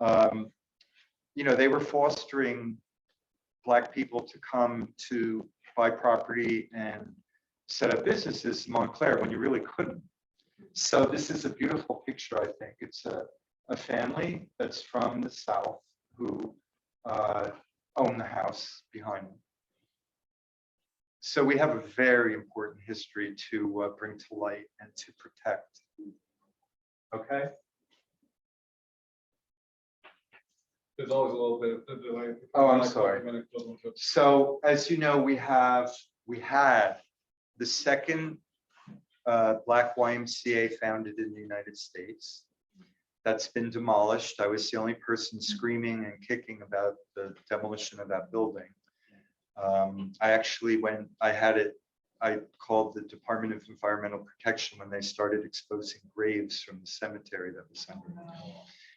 Speaker 4: and you know, they were fostering Black people to come to buy property and set up businesses in Montclair when you really couldn't. So this is a beautiful picture, I think. It's a family that's from the South who own the house behind them. So we have a very important history to bring to light and to protect. Okay.
Speaker 11: There's always a little bit of delay.
Speaker 4: Oh, I'm sorry. So as you know, we had the second Black YMCA founded in the United States. That's been demolished. I was the only person screaming and kicking about the demolition of that building. I actually, I called the Department of Environmental Protection when they started exposing graves from the cemetery that was under it.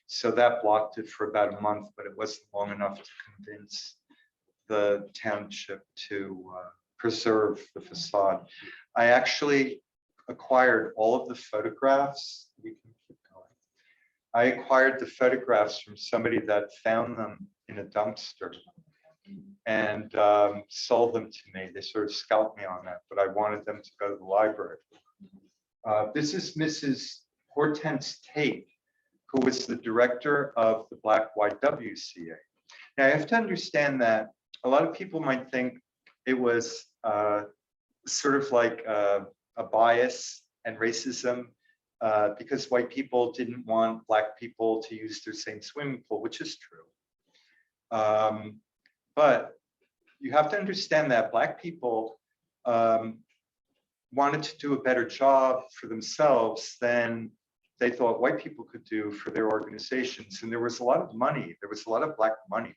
Speaker 4: So that blocked it for about a month, but it wasn't long enough to convince the township to preserve the facade. I actually acquired all of the photographs. We can keep going. I acquired the photographs from somebody that found them in a dumpster and sold them to me. They sort of scalped me on that, but I wanted them to go to the library. This is Mrs. Hortense Tate, who was the director of the Black YWCA. Now, you have to understand that a lot of people might think it was sort of like a bias and racism because white people didn't want Black people to use their same swimming pool, which is true. But you have to understand that Black people wanted to do a better job for themselves than they thought white people could do for their organizations. And there was a lot of money, there was a lot of Black money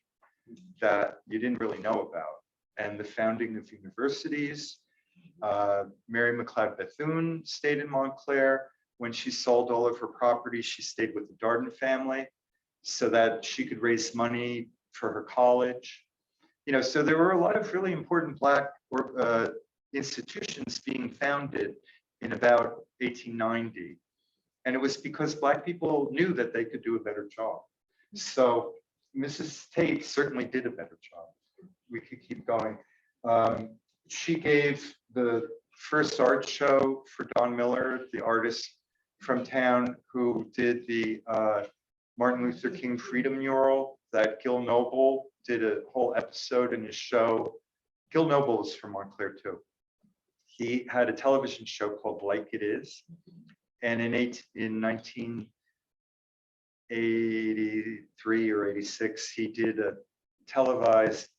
Speaker 4: that you didn't really know about. And the founding of universities, Mary McLeod Bethune stayed in Montclair. When she sold all of her property, she stayed with the Darden family so that she could raise money for her college. You know, so there were a lot of really important Black institutions being founded in about 1890. And it was because Black people knew that they could do a better job. So Mrs. Tate certainly did a better job. We could keep going. She gave the first art show for Don Miller, the artist from town who did the Martin Luther King Freedom Mural that Gil Noble did a whole episode in his show. Gil Noble is from Montclair too. He had a television show called Like It Is. And in 1983 or 86, he did a televised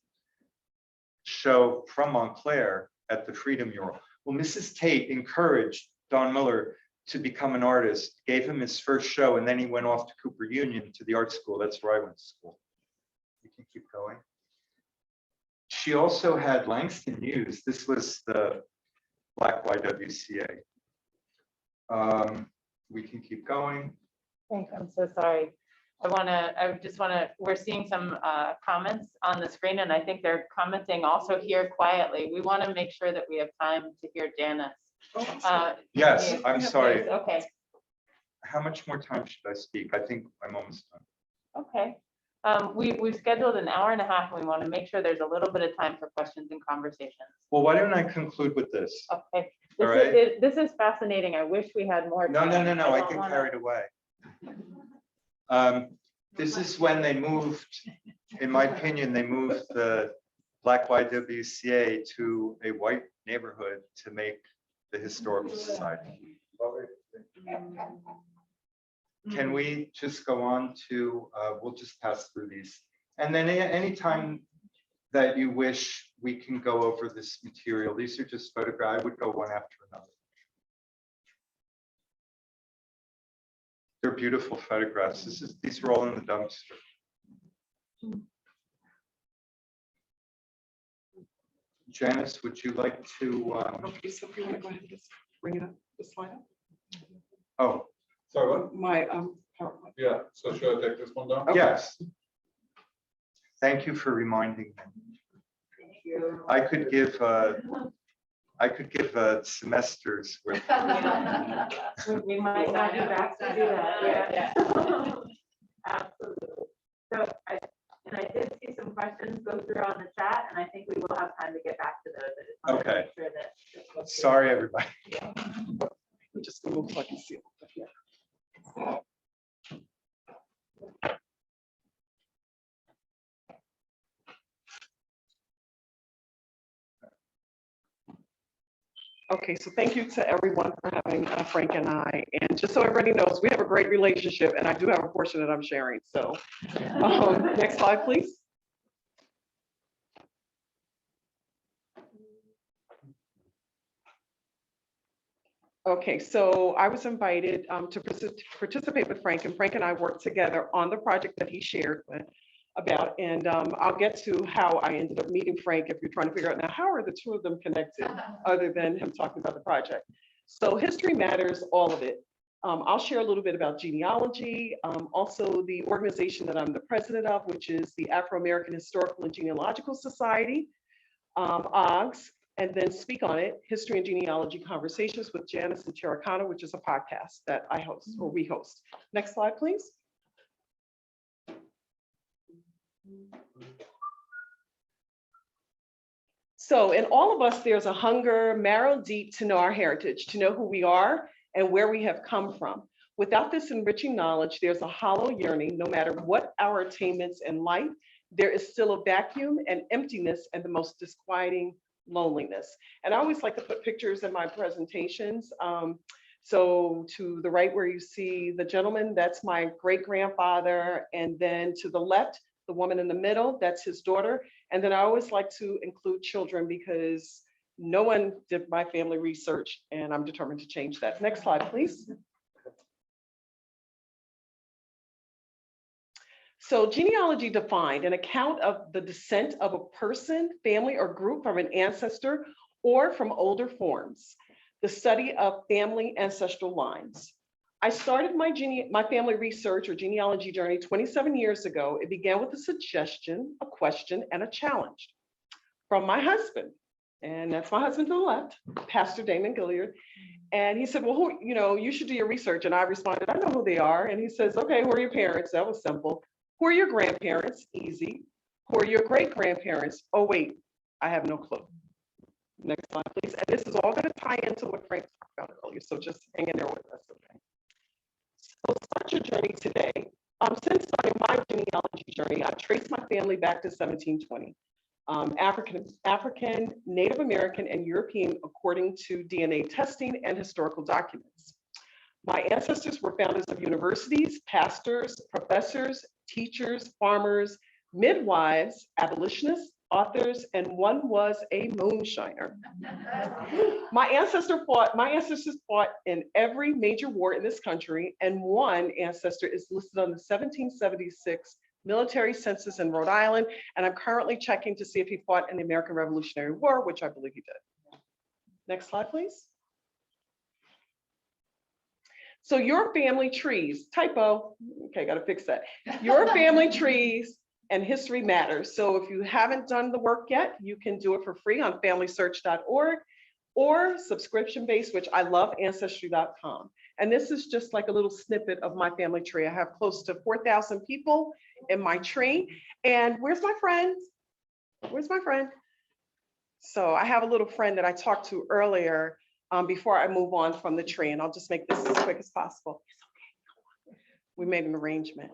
Speaker 4: show from Montclair at the Freedom Mural. Well, Mrs. Tate encouraged Don Miller to become an artist, gave him his first show, and then he went off to Cooper Union to the art school. That's where I went to school. You can keep going. She also had Langston News. This was the Black YWCA. We can keep going.
Speaker 1: Thanks, I'm so sorry. We're seeing some comments on the screen, and I think they're commenting also here quietly. We want to make sure that we have time to hear Janice.
Speaker 4: Yes, I'm sorry.
Speaker 1: Okay.
Speaker 4: How much more time should I speak? I think I'm almost done.
Speaker 1: Okay. We've scheduled an hour and a half, and we want to make sure there's a little bit of time for questions and conversations.
Speaker 4: Well, why don't I conclude with this?
Speaker 1: Okay.
Speaker 4: All right.
Speaker 1: This is fascinating. I wish we had more time.
Speaker 4: No, I get carried away. This is when they moved, in my opinion, they moved the Black YWCA to a white neighborhood to make the historical society. Can we just go on to, we'll just pass through these. And then anytime that you wish, we can go over this material. These are just photographs. I would go one after another. They're beautiful photographs. These are all in the dumpster. Janice, would you like to?
Speaker 8: Okay, so if you want to go ahead and just bring it up, the slide up.
Speaker 4: Oh,
Speaker 11: Sorry, what?
Speaker 8: My PowerPoint.
Speaker 11: Yeah, so should I take this one down?
Speaker 4: yes. Thank you for reminding me. I could give semesters with.
Speaker 1: We might not be back to do that. Yeah. Absolutely. So I did see some questions go through on the chat, and I think we will have time to get back to those. I just wanted to
Speaker 4: Okay.
Speaker 1: make sure that.
Speaker 4: Sorry, everybody.
Speaker 8: I'm just gonna move so I can see it. Okay, so thank you to everyone for having Frank and I. And just so everybody knows, we have a great relationship, and I do have a portion that I'm sharing. So next slide, please. Okay, so I was invited to participate with Frank, and Frank and I worked together on the project that he shared about, and I'll get to how I ended up meeting Frank if you're trying to figure out now, how are the two of them connected other than him talking about the project. So History Matters, all of it. I'll share a little bit about genealogy, also the organization that I'm the president of, which is the Afro-American Historical and Genealogical Society, AAHGS, and then speak on it, History and Genealogy Conversations with Janice and Chericano, which is a podcast that I host, or we host. Next slide, please. So in all of us, there's a hunger, marrow deep to know our heritage, to know who we are and where we have come from. Without this enriching knowledge, there's a hollow yearning. No matter what our attainments in life, there is still a vacuum and emptiness and the most disquieting loneliness. And I always like to put pictures in my presentations. So to the right where you see the gentleman, that's my great-grandfather. And then to the left, the woman in the middle, that's his daughter. And then I always like to include children because no one did my family research, and I'm determined to change that. Next slide, please. So genealogy defined an account of the descent of a person, family, or group from an ancestor or from older forms, the study of family ancestral lines. I started my family research or genealogy journey 27 years ago. It began with a suggestion, a question, and a challenge from my husband. And that's my husband to the left, Pastor Damon Gilyard. And he said, well, you should do your research. And I responded, I know who they are. And he says, okay, who are your parents? That was simple. Who are your grandparents? Easy. Who are your great-grandparents? Oh, wait, I have no clue. Next slide, please. And this is all going to tie into what Frank talked about earlier. So just hang in there with us, okay? So such a journey today. Since starting my genealogy journey, I traced my family back to 1720. African, Native American, and European according to DNA testing and historical documents. My ancestors were founders of universities, pastors, professors, teachers, farmers, midwives, abolitionists, authors, and one was a moonshiner. My ancestors fought in every major war in this country, and one ancestor is listed on the 1776 military census in Rhode Island, and I'm currently checking to see if he fought in the American Revolutionary War, which I believe he did. Next slide, please. So your family trees, typo, okay, gotta fix that. Your family trees and history matters. So if you haven't done the work yet, you can do it for free on familysearch.org or subscription-based, which I love, ancestry.com. And this is just like a little snippet of my family tree. I have close to 4,000 people in my tree. And where's my friend? Where's my friend? So I have a little friend that I talked to earlier before I move on from the tree, and I'll just make this as quick as possible. It's okay. We made an arrangement.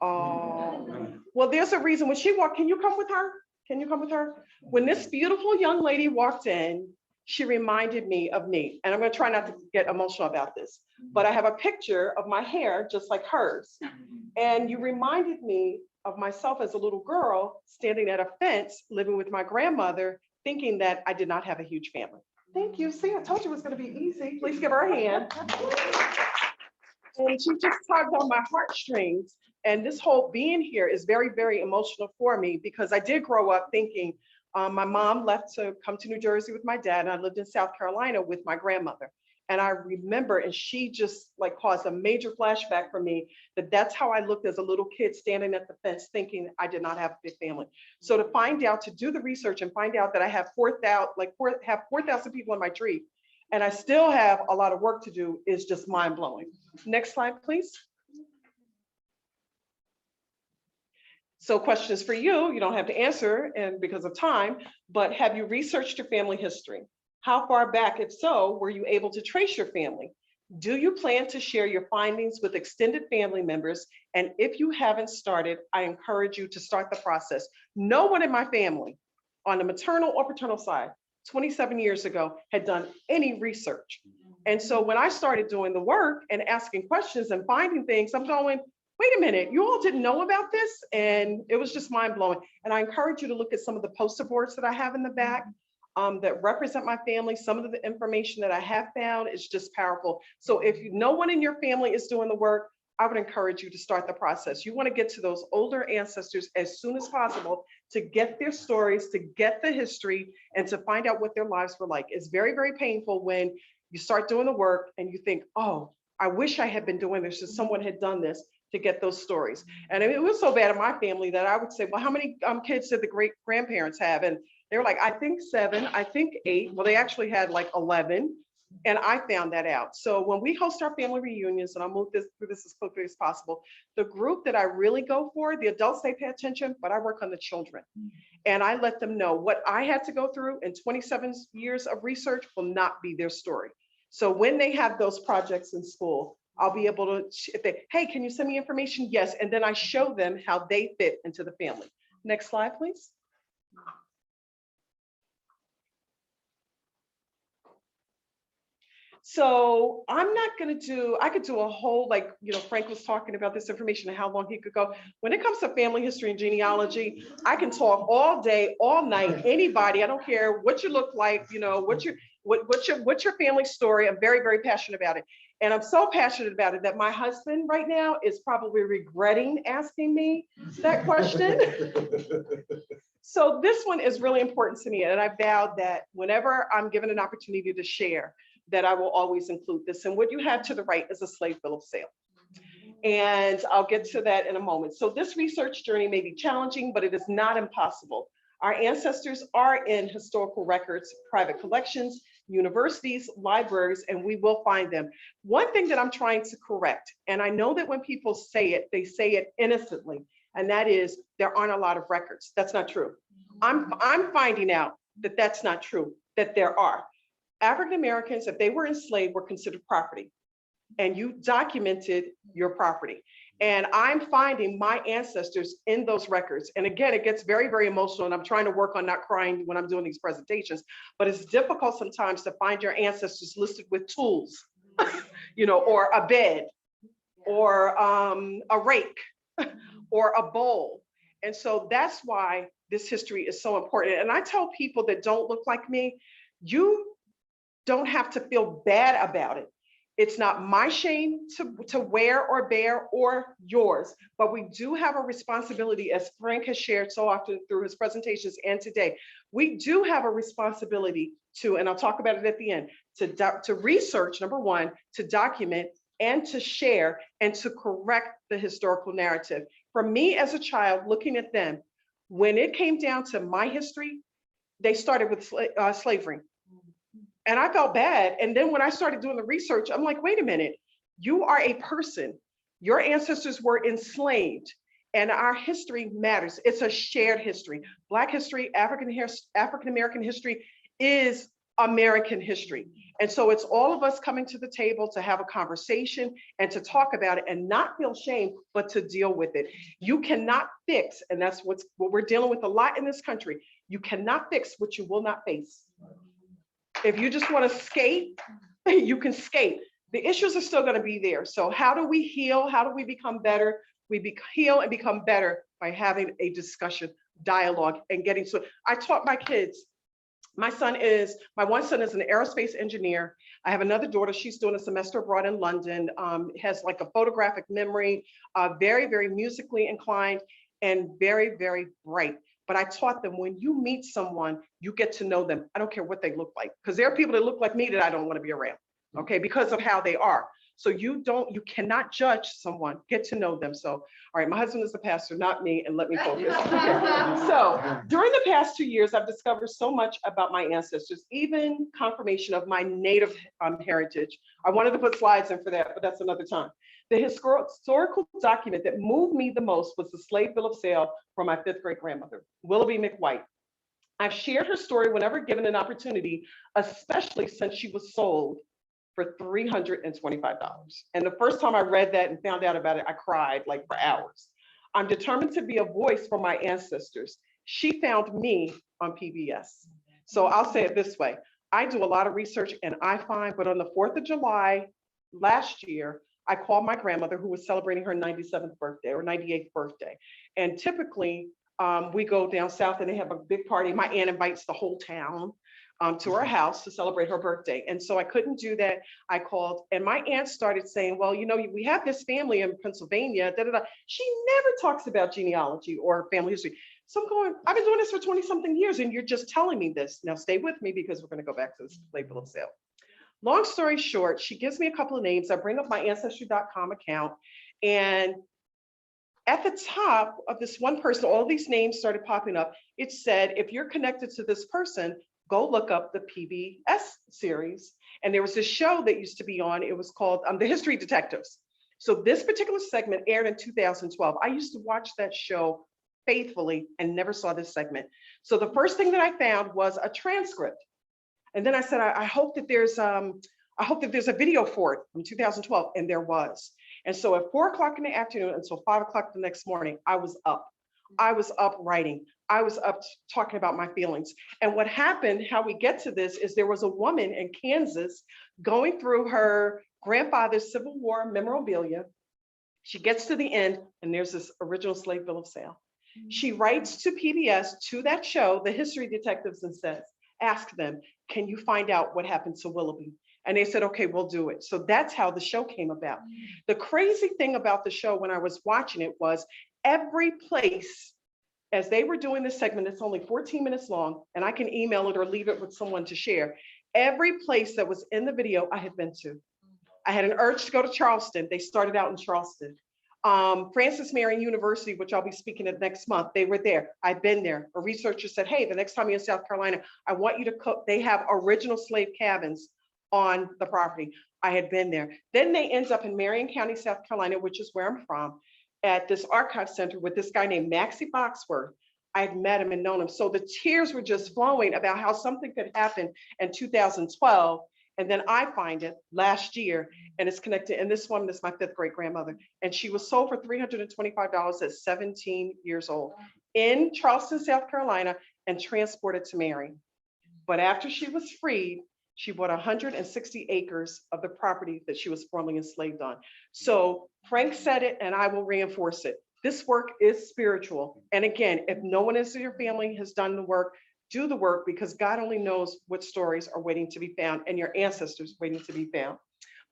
Speaker 8: Oh, well, there's a reason. When she walked, can you come with her? Can you come with her? When this beautiful young lady walked in, she reminded me of me. And I'm going to try not to get emotional about this, but I have a picture of my hair just like hers. And you reminded me of myself as a little girl standing at a fence, living with my grandmother, thinking that I did not have a huge family. Thank you. See, I told you it was going to be easy. Please give her a hand. And she just tugged on my heartstrings. And this whole being here is very, very emotional for me because I did grow up thinking my mom left to come to New Jersey with my dad, and I lived in South Carolina with my grandmother. And I remember, and she just like caused a major flashback for me that that's how I looked as a little kid standing at the fence thinking I did not have a big family. So to find out, to do the research and find out that I have 4,000 people in my tree, and I still have a lot of work to do is just mind blowing. Next slide, please. So questions for you, you don't have to answer and because of time, but have you researched your family history? How far back, if so, were you able to trace your family? Do you plan to share your findings with extended family members? And if you haven't started, I encourage you to start the process. No one in my family on the maternal or paternal side, 27 years ago, had done any research. And so when I started doing the work and asking questions and finding things, I'm going, wait a minute, you all didn't know about this? And it was just mind blowing. And I encourage you to look at some of the poster boards that I have in the back that represent my family. Some of the information that I have found is just powerful. So if no one in your family is doing the work, I would encourage you to start the process. You want to get to those older ancestors as soon as possible to get their stories, to get the history, and to find out what their lives were like. It's very, very painful when you start doing the work and you think, oh, I wish I had been doing this, or someone had done this, to get those stories. And it was so bad in my family that I would say, well, how many kids did the great grandparents have? And they were like, I think 7, I think 8. Well, they actually had like 11. And I found that out. So when we host our family reunions, and I'll move through this as quickly as possible, the group that I really go for, the adults, they pay attention, but I work on the children. And I let them know what I had to go through in 27 years of research will not be their story. So when they have those projects in school, I'll be able to, if they, hey, can you send me information? Yes, and then I show them how they fit into the family. Next slide, please. So I'm not going to do, I could do a whole, like, Frank was talking about this information and how long he could go. When it comes to family history and genealogy, I can talk all day, all night, anybody. I don't care what you look like, what's your family story. I'm very, very passionate about it. And I'm so passionate about it that my husband right now is probably regretting asking me that question. So this one is really important to me. And I vowed that whenever I'm given an opportunity to share, that I will always include this. And what you have to the right is a slave bill of sale. And I'll get to that in a moment. So this research journey may be challenging, but it is not impossible. Our ancestors are in historical records, private collections, universities, libraries, and we will find them. One thing that I'm trying to correct, and I know that when people say it, they say it innocently, and that is there aren't a lot of records. That's not true. I'm finding out that that's not true, that there are. African Americans, if they were enslaved, were considered property, and you documented your property. And I'm finding my ancestors in those records. And again, it gets very, very emotional, and I'm trying to work on not crying when I'm doing these presentations, but it's difficult sometimes to find your ancestors listed with tools, or a bed, or a rake, or a bowl. And so that's why this history is so important. And I tell people that don't look like me, you don't have to feel bad about it. It's not my shame to wear or bear or yours, but we do have a responsibility, as Frank has shared so often through his presentations and today, we do have a responsibility to, and I'll talk about it at the end, to research, number one, to document and to share and to correct the historical narrative. For me as a child, looking at them, when it came down to my history, they started with slavery. And I felt bad. And then when I started doing the research, I'm like, wait a minute, you are a person. Your ancestors were enslaved, and our history matters. It's a shared history. Black history, African-American history is American history. And so it's all of us coming to the table to have a conversation and to talk about it and not feel shame, but to deal with it. You cannot fix, and that's what we're dealing with a lot in this country. You cannot fix what you will not face. If you just want to skate, you can skate. The issues are still going to be there. So how do we heal? How do we become better? We heal and become better by having a discussion, dialogue, and getting to it. I taught my kids. My one son is an aerospace engineer. I have another daughter. She's doing a semester abroad in London, has like a photographic memory, very, very musically inclined, and very, very bright. But I taught them, when you meet someone, you get to know them. I don't care what they look like, because there are people that look like me that I don't want to be around, okay, because of how they are. So you cannot judge someone, get to know them. So, all right, my husband is the pastor, not me, and let me focus. Okay. So during the past 2 years, I've discovered so much about my ancestors, even confirmation of my Native heritage. I wanted to put slides in for that, but that's another time. The historical document that moved me the most was the slave bill of sale from my 5th great grandmother, Willoughby McWhite. I've shared her story whenever given an opportunity, especially since she was sold for $325. And the first time I read that and found out about it, I cried like for hours. I'm determined to be a voice for my ancestors. She found me on PBS. So I'll say it this way. I do a lot of research, and I find, but on the 4th of July last year, I called my grandmother, who was celebrating her 97th birthday or 98th birthday. And typically we go down south and they have a big party. My aunt invites the whole town to her house to celebrate her birthday. And so I couldn't do that. I called, and my aunt started saying, well, we have this family in Pennsylvania, da, da, da. She never talks about genealogy or family history. So I'm going, I've been doing this for 20 something years, and you're just telling me this. Now stay with me, because we're going to go back to this slave bill of sale. Long story short, she gives me a couple of names. I bring up my ancestry.com account, and at the top of this one person, all these names started popping up. It said, if you're connected to this person, go look up the PBS series. And there was this show that used to be on, it was called The History Detectives. So this particular segment aired in 2012. I used to watch that show faithfully and never saw this segment. So the first thing that I found was a transcript. And then I said, I hope that there's I hope that there's a video for it from 2012. And there was. And so at 4 o'clock in the afternoon until 5 o'clock the next morning, I was up. I was up writing. I was up talking about my feelings. And what happened, how we get to this, is there was a woman in Kansas going through her grandfather's Civil War memorabilia. She gets to the end, and there's this original slave bill of sale. She writes to PBS, to that show, the history detectives, and says, ask them, can you find out what happened to Willoughby? And they said, okay, we'll do it. So that's how the show came about. The crazy thing about the show when I was watching it was every place, as they were doing this segment, it's only 14 minutes long, and I can email it or leave it with someone to share. Every place that was in the video I had been to. I had an urge to go to Charleston. They started out in Charleston. Francis Marion University, which I'll be speaking at next month, they were there. I've been there. A researcher said, hey, the next time you're in South Carolina, I want you to cook. They have original slave cabins on the property. I had been there. Then they end up in Marion County, South Carolina, which is where I'm from, at this archive center with this guy named Maxie Foxworth. I had met him and known him. So the tears were just flowing about how something could happen in 2012. And then I find it last year, and it's connected. And this woman is my 5th great grandmother. And she was sold for $325 at 17 years old in Charleston, South Carolina, and transported to Marion. But after she was freed, she bought 160 acres of the property that she was formerly enslaved on. So Frank said it, and I will reinforce it. This work is spiritual. And again, if no one in your family has done the work, do the work, because God only knows what stories are waiting to be found and your ancestors waiting to be found.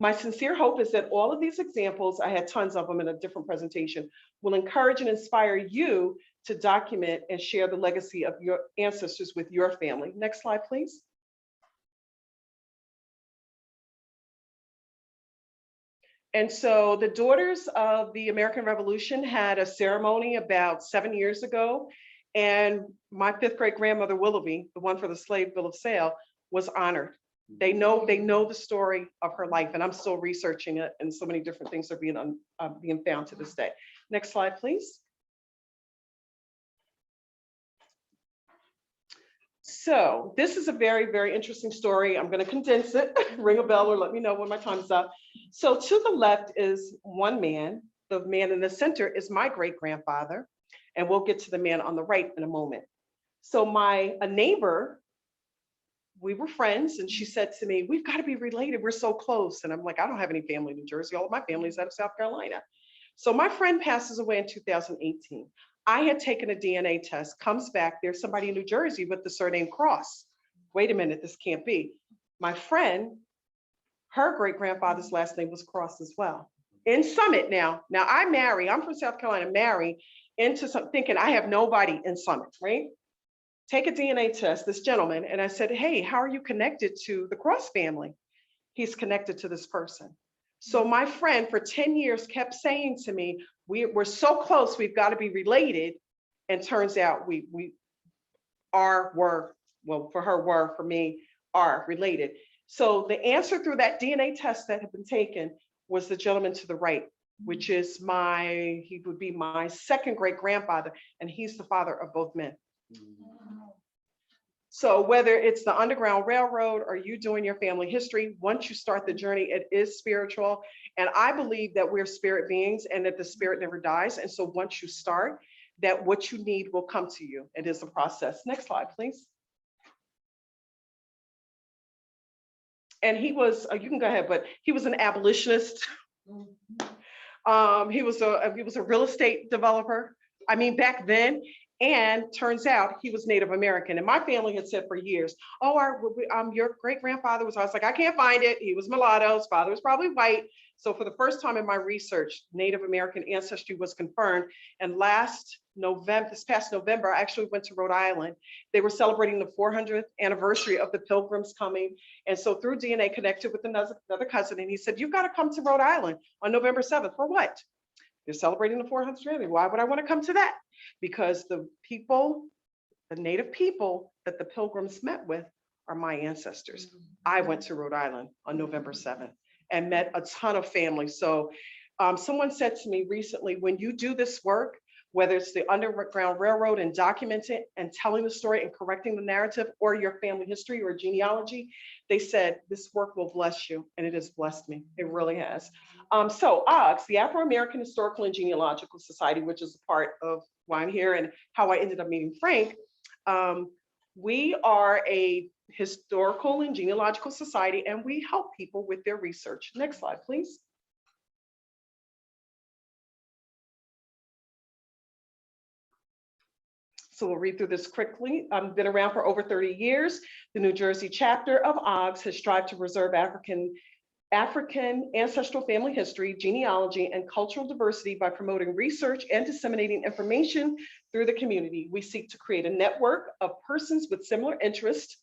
Speaker 8: My sincere hope is that all of these examples, I had tons of them in a different presentation, will encourage and inspire you to document and share the legacy of your ancestors with your family. Next slide, please. And so the Daughters of the American Revolution had a ceremony about 7 years ago. And my 5th great grandmother, Willoughby, the one for the slave bill of sale, was honored. They know the story of her life, and I'm still researching it, and so many different things are being found to this day. Next slide, please. So this is a very, very interesting story. I'm going to condense it, ring a bell or let me know when my time is up. So to the left is one man. The man in the center is my great grandfather. And we'll get to the man on the right in a moment. So a neighbor, we were friends, and she said to me, we've got to be related. We're so close. And I'm like, I don't have any family in New Jersey. All of my family is out of South Carolina. So my friend passes away in 2018. I had taken a DNA test, comes back, there's somebody in New Jersey with the surname Cross. Wait a minute, this can't be. My friend, her great grandfather's last name was Cross as well. In Summit now. Now I'm from South Carolina, marry into something, thinking I have nobody in Summit, right? Take a DNA test, this gentleman, and I said, hey, how are you connected to the Cross family? He's connected to this person. So my friend for 10 years kept saying to me, we're so close, we've got to be related. And turns out we were, well, for her were, for me, are related. So the answer through that DNA test that had been taken was the gentleman to the right, which is he would be my 2nd great grandfather, and he's the father of both men. So whether it's the Underground Railroad or you doing your family history, once you start the journey, it is spiritual. And I believe that we're spirit beings and that the spirit never dies. And so once you start, that what you need will come to you. It is a process. Next slide, please. And he was, you can go ahead, but he was an abolitionist. He was a real estate developer. I mean, back then, and turns out he was Native American. And my family had said for years, oh, your great grandfather was, I was like, I can't find it. He was mulatto, his father was probably white. So for the first time in my research, Native American ancestry was confirmed. And this past November, I actually went to Rhode Island. They were celebrating the 400th anniversary of the Pilgrims coming. And so through DNA connected with another cousin, and he said, you've got to come to Rhode Island on November 7th. For what? They're celebrating the 400th anniversary. Why would I want to come to that? Because the Native people that the Pilgrims met with are my ancestors. I went to Rhode Island on November 7th and met a ton of families. So someone said to me recently, when you do this work, whether it's the Underground Railroad and documenting and telling the story and correcting the narrative, or your family history or genealogy. They said this work will bless you, and it has blessed me. It really has. So AAHGS, the Afro-American Historical and Genealogical Society, which is a part of why I'm here and how I ended up meeting Frank. We are a historical and genealogical society, and we help people with their research. Next slide, please. So we'll read through this quickly. I've been around for over 30 years. The New Jersey chapter of AAHGS has strived to preserve African ancestral family history, genealogy, and cultural diversity by promoting research and disseminating information through the community. We seek to create a network of persons with similar interests,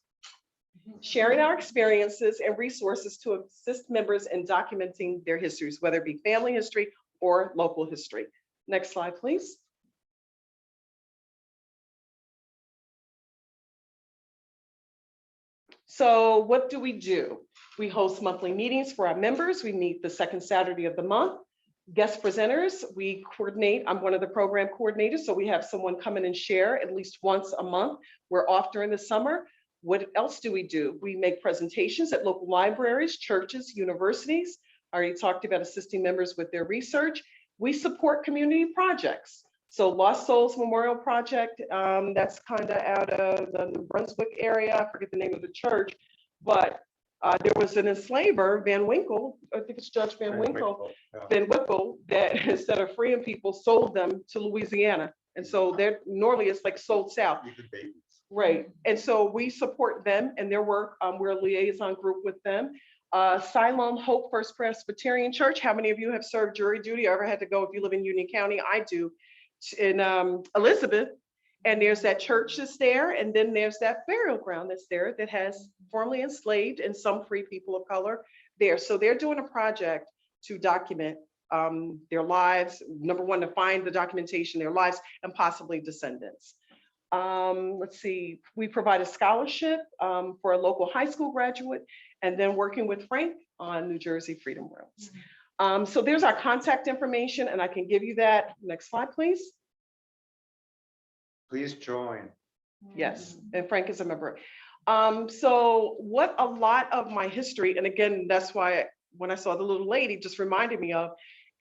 Speaker 8: sharing our experiences and resources to assist members in documenting their histories, whether it be family history or local history. Next slide, please. So what do? We host monthly meetings for our members. We meet the second Saturday of the month. Guest presenters, we coordinate. I'm one of the program coordinators, so we have someone come in and share at least once a month. We're off during the summer. What else do? We make presentations at local libraries, churches, universities. I already talked about assisting members with their research. We support community projects. So Lost Souls Memorial Project, that's kind of out of the New Brunswick area. I forget the name of the church, but there was an enslaver, Van Winkle, I think it's Judge Van Winkle, that instead of freeing people, sold them to Louisiana. And so they're normally it's like sold south. Right. And so we support them and their work. We're a liaison group with them. Siloam Hope First Presbyterian Church. How many of you have served jury duty or ever had to go if you live in Union County? I do. In Elizabeth, and there's that church that's there, and then there's that burial ground that's there that has formerly enslaved and some free people of color there. So they're doing a project to document their lives. Number one, to find the documentation, their lives, and possibly descendants. Let's see, we provide a scholarship for a local high school graduate, and then working with Frank on New Jersey Freedom Roads. So there's our contact information, and I can give you that. Next slide, please.
Speaker 4: Please join.
Speaker 8: Yes, and Frank is a member. So what a lot of my history, and again, that's why when I saw the little lady, just reminded me of,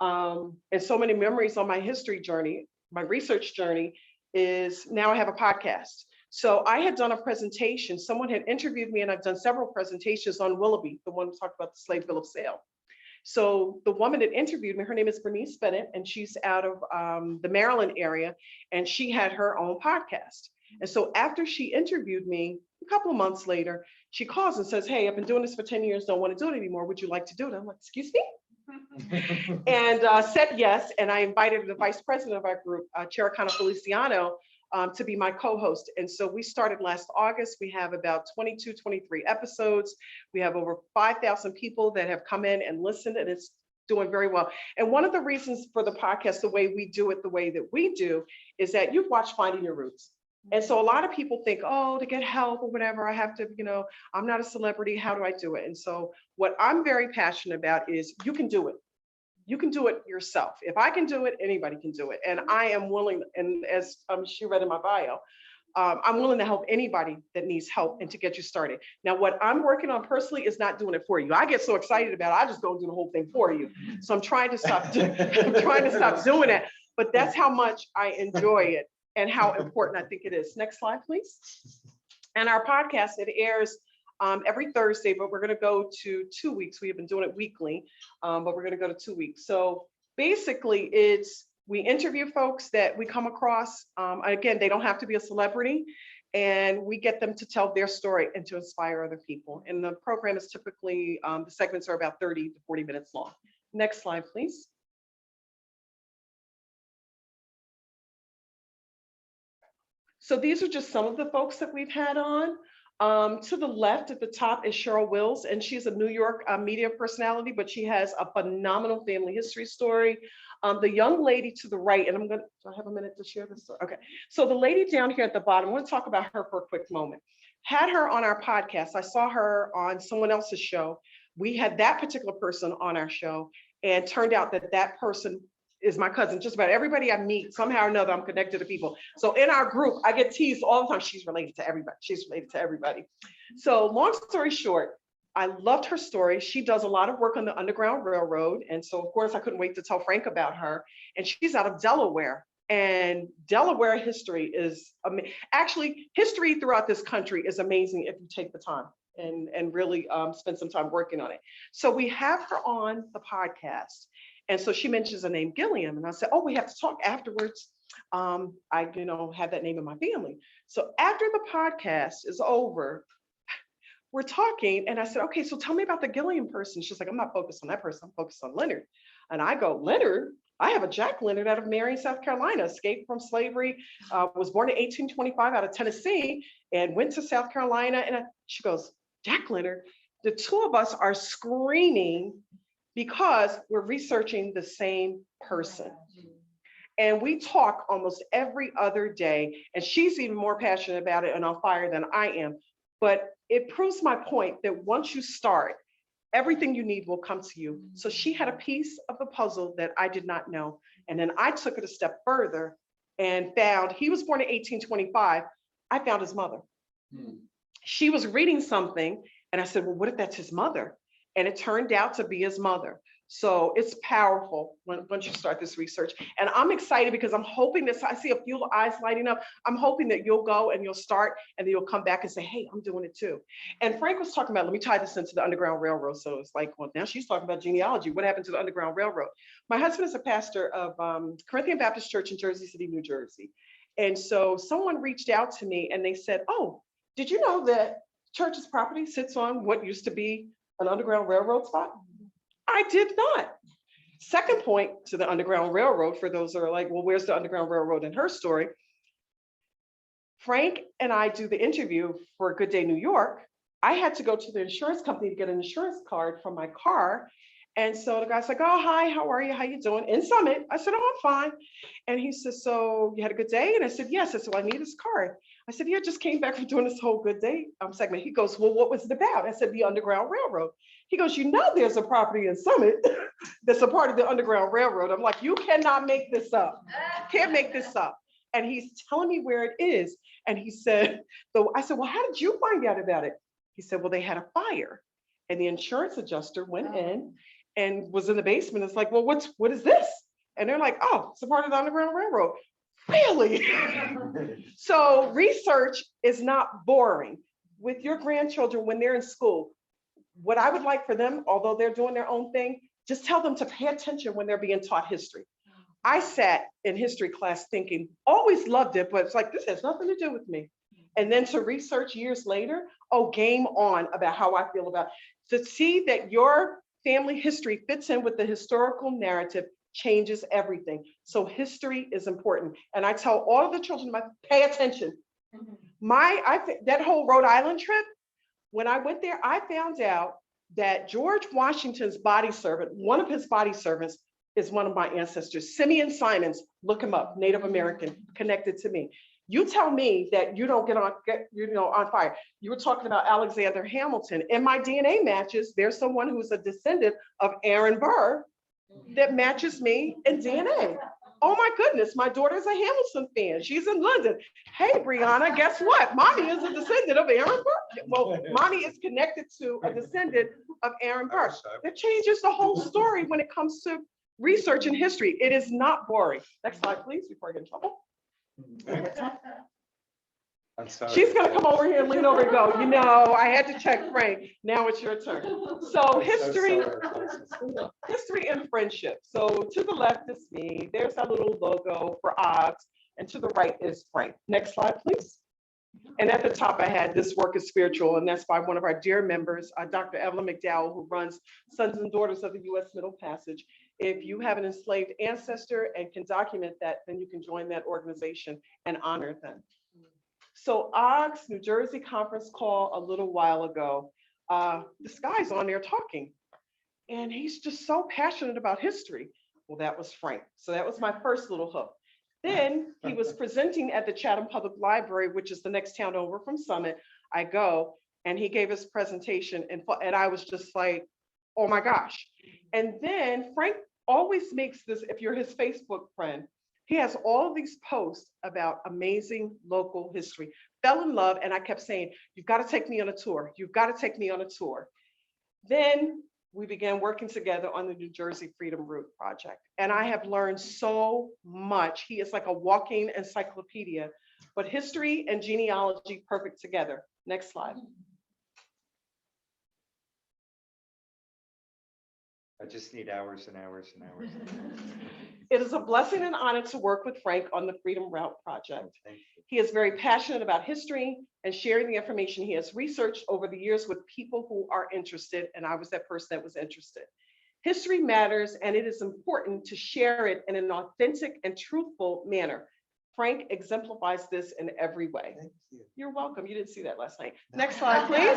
Speaker 8: and so many memories on my history journey, my research journey, is now I have a podcast. So I had done a presentation, someone had interviewed me, and I've done several presentations on Willoughby, the one who talked about the slave bill of sale. So the woman that interviewed me, her name is Bernice Bennett, and she's out of the Maryland area, and she had her own podcast. And so after she interviewed me, a couple of months later, she calls and says, hey, I've been doing this for 10 years, don't want to do it anymore. Would you like to do it? I'm like, excuse me? And said yes. And I invited the vice president of our group, Chericano Feliciano, to be my co-host. And so we started last August. We have about 22, 23 episodes. We have over 5,000 people that have come in and listened, and it's doing very well. And one of the reasons for the podcast, the way we do it, the way that we do, is that you've watched Finding Your Roots. And so a lot of people think, oh, to get help or whatever, I have to, I'm not a celebrity, how do I do it? And so what I'm very passionate about is you can do it. You can do it yourself. If I can do it, anybody can do it. And I am willing, and as she read in my bio, I'm willing to help anybody that needs help and to get you started. Now, what I'm working on personally is not doing it for you. I get so excited about it, I just go and do the whole thing for you. So I'm trying to stop doing it, but that's how much I enjoy it and how important I think it is. Next slide, please. And our podcast, it airs every Thursday, but we're going to go to 2 weeks. We have been doing it weekly, but we're going to go to 2 weeks. So basically, we interview folks that we come across. Again, they don't have to be a celebrity, and we get them to tell their story and to inspire other people. And the program is typically, the segments are about 30 to 40 minutes long. Next slide, please. So these are just some of the folks that we've had on. To the left at the top is Cheryl Wills, and she's a New York media personality, but she has a phenomenal family history story. The young lady to the right, and do I have a minute to share this? Okay, so the lady down here at the bottom, I want to talk about her for a quick moment. Had her on our podcast. I saw her on someone else's show. We had that particular person on our show, and turned out that that person is my cousin. Just about everybody I meet, somehow or another, I'm connected to people. So in our group, I get teased all the time. She's related to everybody. She's related to everybody. So long story short, I loved her story. She does a lot of work on the Underground Railroad. And so of course I couldn't wait to tell Frank about her. And she's out of Delaware. And Delaware history is, actually history throughout this country is amazing if you take the time and really spend some time working on it. So we have her on the podcast. And so she mentions the name Gilliam. And I said, oh, we have to talk afterwards. I, have that name in my family. So after the podcast is over, we're talking and I said, okay, so tell me about the Gilliam person. She's like, I'm not focused on that person. I'm focused on Leonard. And I go, Leonard? I have a Jack Leonard out of Marion, South Carolina, escaped from slavery, was born in 1825 out of Tennessee and went to South Carolina. And she goes, Jack Leonard. The two of us are screaming because we're researching the same person. And we talk almost every other day. And she's even more passionate about it and on fire than I am. But it proves my point that once you start, everything you need will come to you. So she had a piece of the puzzle that I did not know. And then I took it a step further and found he was born in 1825. I found his mother. She was reading something and I said, well, what if that's his mother? And it turned out to be his mother. So it's powerful once you start this research. And I'm excited because I'm hoping that I see a few eyes lighting up. I'm hoping that you'll go and you'll start and then you'll come back and say, hey, I'm doing it too. And Frank was talking about, let me tie this into the Underground Railroad. So it's like, well, now she's talking about genealogy. What happened to the Underground Railroad? My husband is a pastor of Corinthian Baptist Church in Jersey City, New Jersey. And so someone reached out to me and they said, oh, did you know that church's property sits on what used to be an Underground Railroad spot? I did not. Second point to the Underground Railroad, for those that are like, well, where's the Underground Railroad in her story? Frank and I do the interview for Good Day New York. I had to go to the insurance company to get an insurance card for my car. And so the guy's like, oh, hi, how are you? How you doing? In Summit. I said, oh, I'm fine. And he says, so you had a good day? And I said, yes. I said, well, I need this card. I said, yeah, just came back from doing this whole Good Day segment. He goes, well, what was it about? I said, the Underground Railroad. He goes, you know, there's a property in Summit that's a part of the Underground Railroad. I'm like, you cannot make this up. Can't make this up. And he's telling me where it is. And he said, so I said, well, how did you find out about it? He said, well, they had a fire and the insurance adjuster went in and was in the basement. It's like, well, what is this? And they're like, oh, it's a part of the Underground Railroad. Really? So research is not boring. With your grandchildren, when they're in school, what I would like for them, although they're doing their own thing, just tell them to pay attention when they're being taught history. I sat in history class thinking, always loved it, but it's like, this has nothing to do with me. And then to research years later, oh, game on about how I feel about it. To see that your family history fits in with the historical narrative changes everything. So history is important. And I tell all of the children, pay attention. That whole Rhode Island trip, when I went there, I found out that George Washington's body servant, one of his body servants, is one of my ancestors. Simeon Simons, look him up, Native American, connected to me. You tell me that you don't get on fire. You were talking about Alexander Hamilton. In my DNA matches, there's someone who's a descendant of Aaron Burr that matches me in DNA. Oh my goodness, my daughter's a Hamilton fan. She's in London. Hey, Brianna, guess what? Mommy is a descendant of Aaron Burr. Well, mommy is connected to a descendant of Aaron Burr. That changes the whole story when it comes to research and history. It is not boring. Next slide, please, before I get in trouble.
Speaker 4: I'm sorry.
Speaker 8: She's gonna come over here and lean over and go, you know, I had to check Frank. Now it's your turn. So history and friendship. So to the left is me. There's our little logo for OGS. And to the right is Frank. Next slide, please. And at the top, I had this work is spiritual, and that's by one of our dear members, Dr. Evelyn McDowell, who runs Sons and Daughters of the U.S. Middle Passage. If you have an enslaved ancestor and can document that, then you can join that organization and honor them. So OGS New Jersey conference call a little while ago, this guy's on there talking, and he's just so passionate about history. Well, that was Frank. So that was my first little hook. Then he was presenting at the Chatham Public Library, which is the next town over from Summit. I go, and he gave his presentation, and I was just like, oh my gosh. And then Frank always makes this, if you're his Facebook friend, he has all of these posts about amazing local history. Fell in love, and I kept saying, you've got to take me on a tour. You've got to take me on a tour. Then we began working together on the New Jersey Freedom Route project. And I have learned so much. He is like a walking encyclopedia, but history and genealogy perfect together. Next slide.
Speaker 4: I just need hours and hours and hours.
Speaker 8: It is a blessing and honor to work with Frank on the Freedom Route project.
Speaker 4: Thank you.
Speaker 8: He is very passionate about history and sharing the information he has researched over the years with people who are interested, and I was that person that was interested. History matters, and it is important to share it in an authentic and truthful manner. Frank exemplifies this in every way.
Speaker 4: Thank you.
Speaker 8: You're welcome. You didn't see that last night. Next slide, please.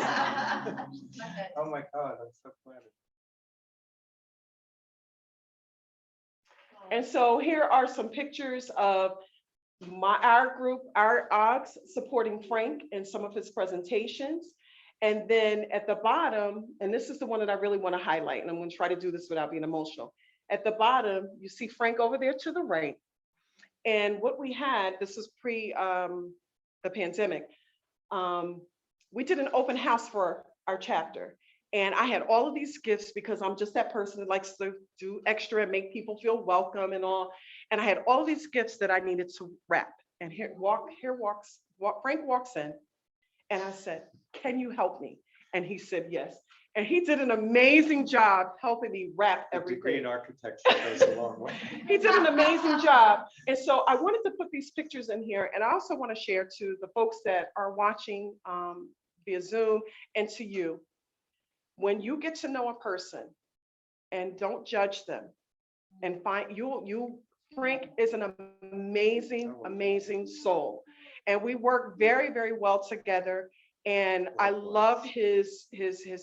Speaker 4: Oh my God, I'm so flattered.
Speaker 8: And so here are some pictures of our group, our AAHGS, supporting Frank in some of his presentations. And then at the bottom, and this is the one that I really want to highlight, and I'm going to try to do this without being emotional. At the bottom, you see Frank over there to the right. And what we had, this is pre the pandemic, we did an open house for our chapter. And I had all of these gifts because I'm just that person that likes to do extra and make people feel welcome and all. And I had all these gifts that I needed to wrap. And Frank walks in, and I said, "Can you help me?" And he said, "Yes." And he did an amazing job helping me wrap everything.
Speaker 4: Degree in architecture goes a long way.
Speaker 8: He did an amazing job. And so I wanted to put these pictures in here. And I also want to share to the folks that are watching via Zoom and to you. When you get to know a person and don't judge them and find Frank is an amazing, amazing soul. And we work very, very well together. And I love his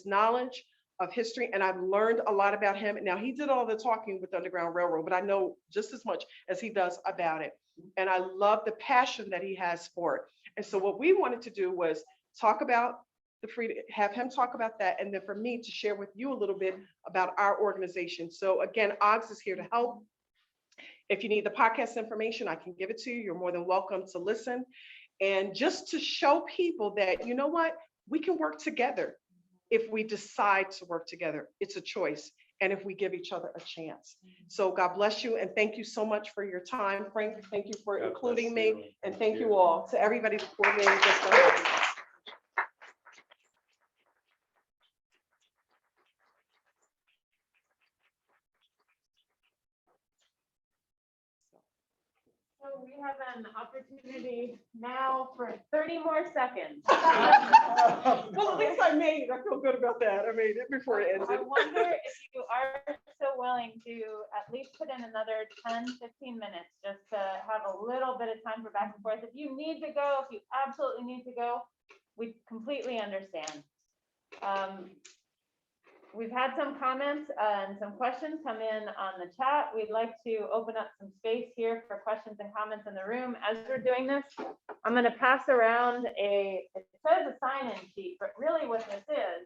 Speaker 8: knowledge of history, and I've learned a lot about him. Now, he did all the talking with the Underground Railroad, but I know just as much as he does about it. And I love the passion that he has for it. And so what we wanted to do was talk about the freedom, have him talk about that, and then for me to share with you a little bit about our organization. So again, AAHGS is here to help. If you need the podcast information, I can give it to you. You're more than welcome to listen. And just to show people that, you know what, we can work together if we decide to work together. It's a choice. And if we give each other a chance. So God bless you. And thank you so much for your time, Frank. Thank you for including me. And thank you all to everybody that coordinated this for having us.
Speaker 1: So we have an opportunity now for 30 more seconds.
Speaker 8: Well, at least I made it. I feel good about that. I made it before it ended.
Speaker 1: I wonder if you are so willing to at least put in another 10, 15 minutes just to have a little bit of time for back and forth. If you need to go, if you absolutely need to go, we completely understand. We've had some comments and some questions come in on the chat. We'd like to open up some space here for questions and comments in the room. As we're doing this, I'm going to pass around it says a sign-in sheet, but really what this is,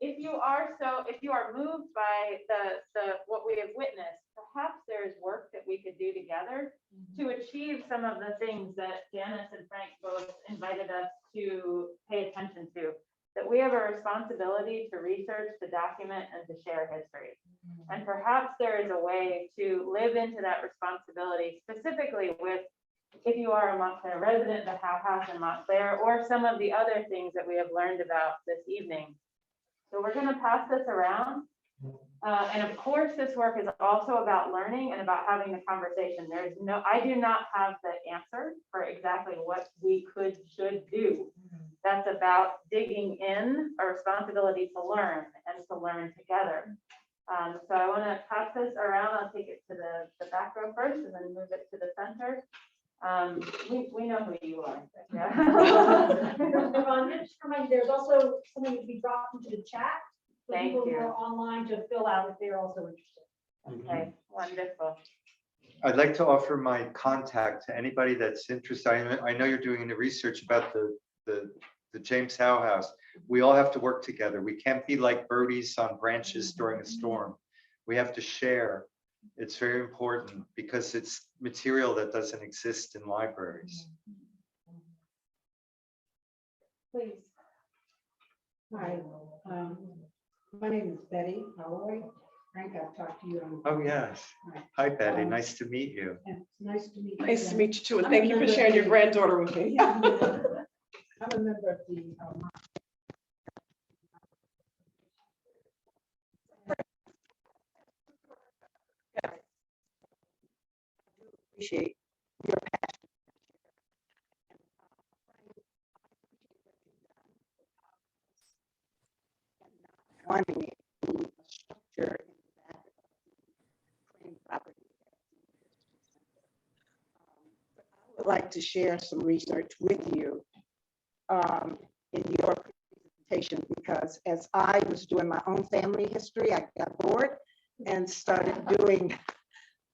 Speaker 1: if you are moved by what we have witnessed, perhaps there's work that we could do together to achieve some of the things that Janice and Frank both invited us to pay attention to. That we have a responsibility to research, to document, and to share history. And perhaps there is a way to live into that responsibility, specifically with, if you are a Montclair resident, the Howe House in Montclair, or some of the other things that we have learned about this evening. So we're going to pass this around. And of course, this work is also about learning and about having the conversation. I do not have the answer for exactly what we should do. That's about digging in, a responsibility to learn and to learn together. So I want to pass this around. I'll take it to the back row first and then move it to the center. We know who you are. Yeah.
Speaker 12: There's also something to be dropped into the chat for
Speaker 1: Thank
Speaker 12: people who
Speaker 1: you.
Speaker 12: are online to fill out if they're also interested.
Speaker 1: Okay, wonderful.
Speaker 4: I'd like to offer my contact to anybody that's interested. I know you're doing the research about the James Howe House. We all have to work together. We can't be like birdies on branches during a storm. We have to share. It's very important because it's material that doesn't exist in libraries.
Speaker 1: Please.
Speaker 6: Hi, my name is Betty Holloway. Frank, I've talked to you on.
Speaker 4: Oh, yes. Hi, Betty. Nice to meet you.
Speaker 6: And it's nice to meet you.
Speaker 8: Nice to
Speaker 6: again.
Speaker 8: meet you too, and
Speaker 6: I'm
Speaker 8: thank
Speaker 6: a
Speaker 8: you for
Speaker 6: member of
Speaker 8: sharing your
Speaker 6: the-
Speaker 8: granddaughter with me.
Speaker 6: Yeah, I'm a member of the. Appreciate your passion. Finding a structure in the back of the claim property. I would like to share some research with you in your presentation, because as I was doing my own family history, I got bored and started doing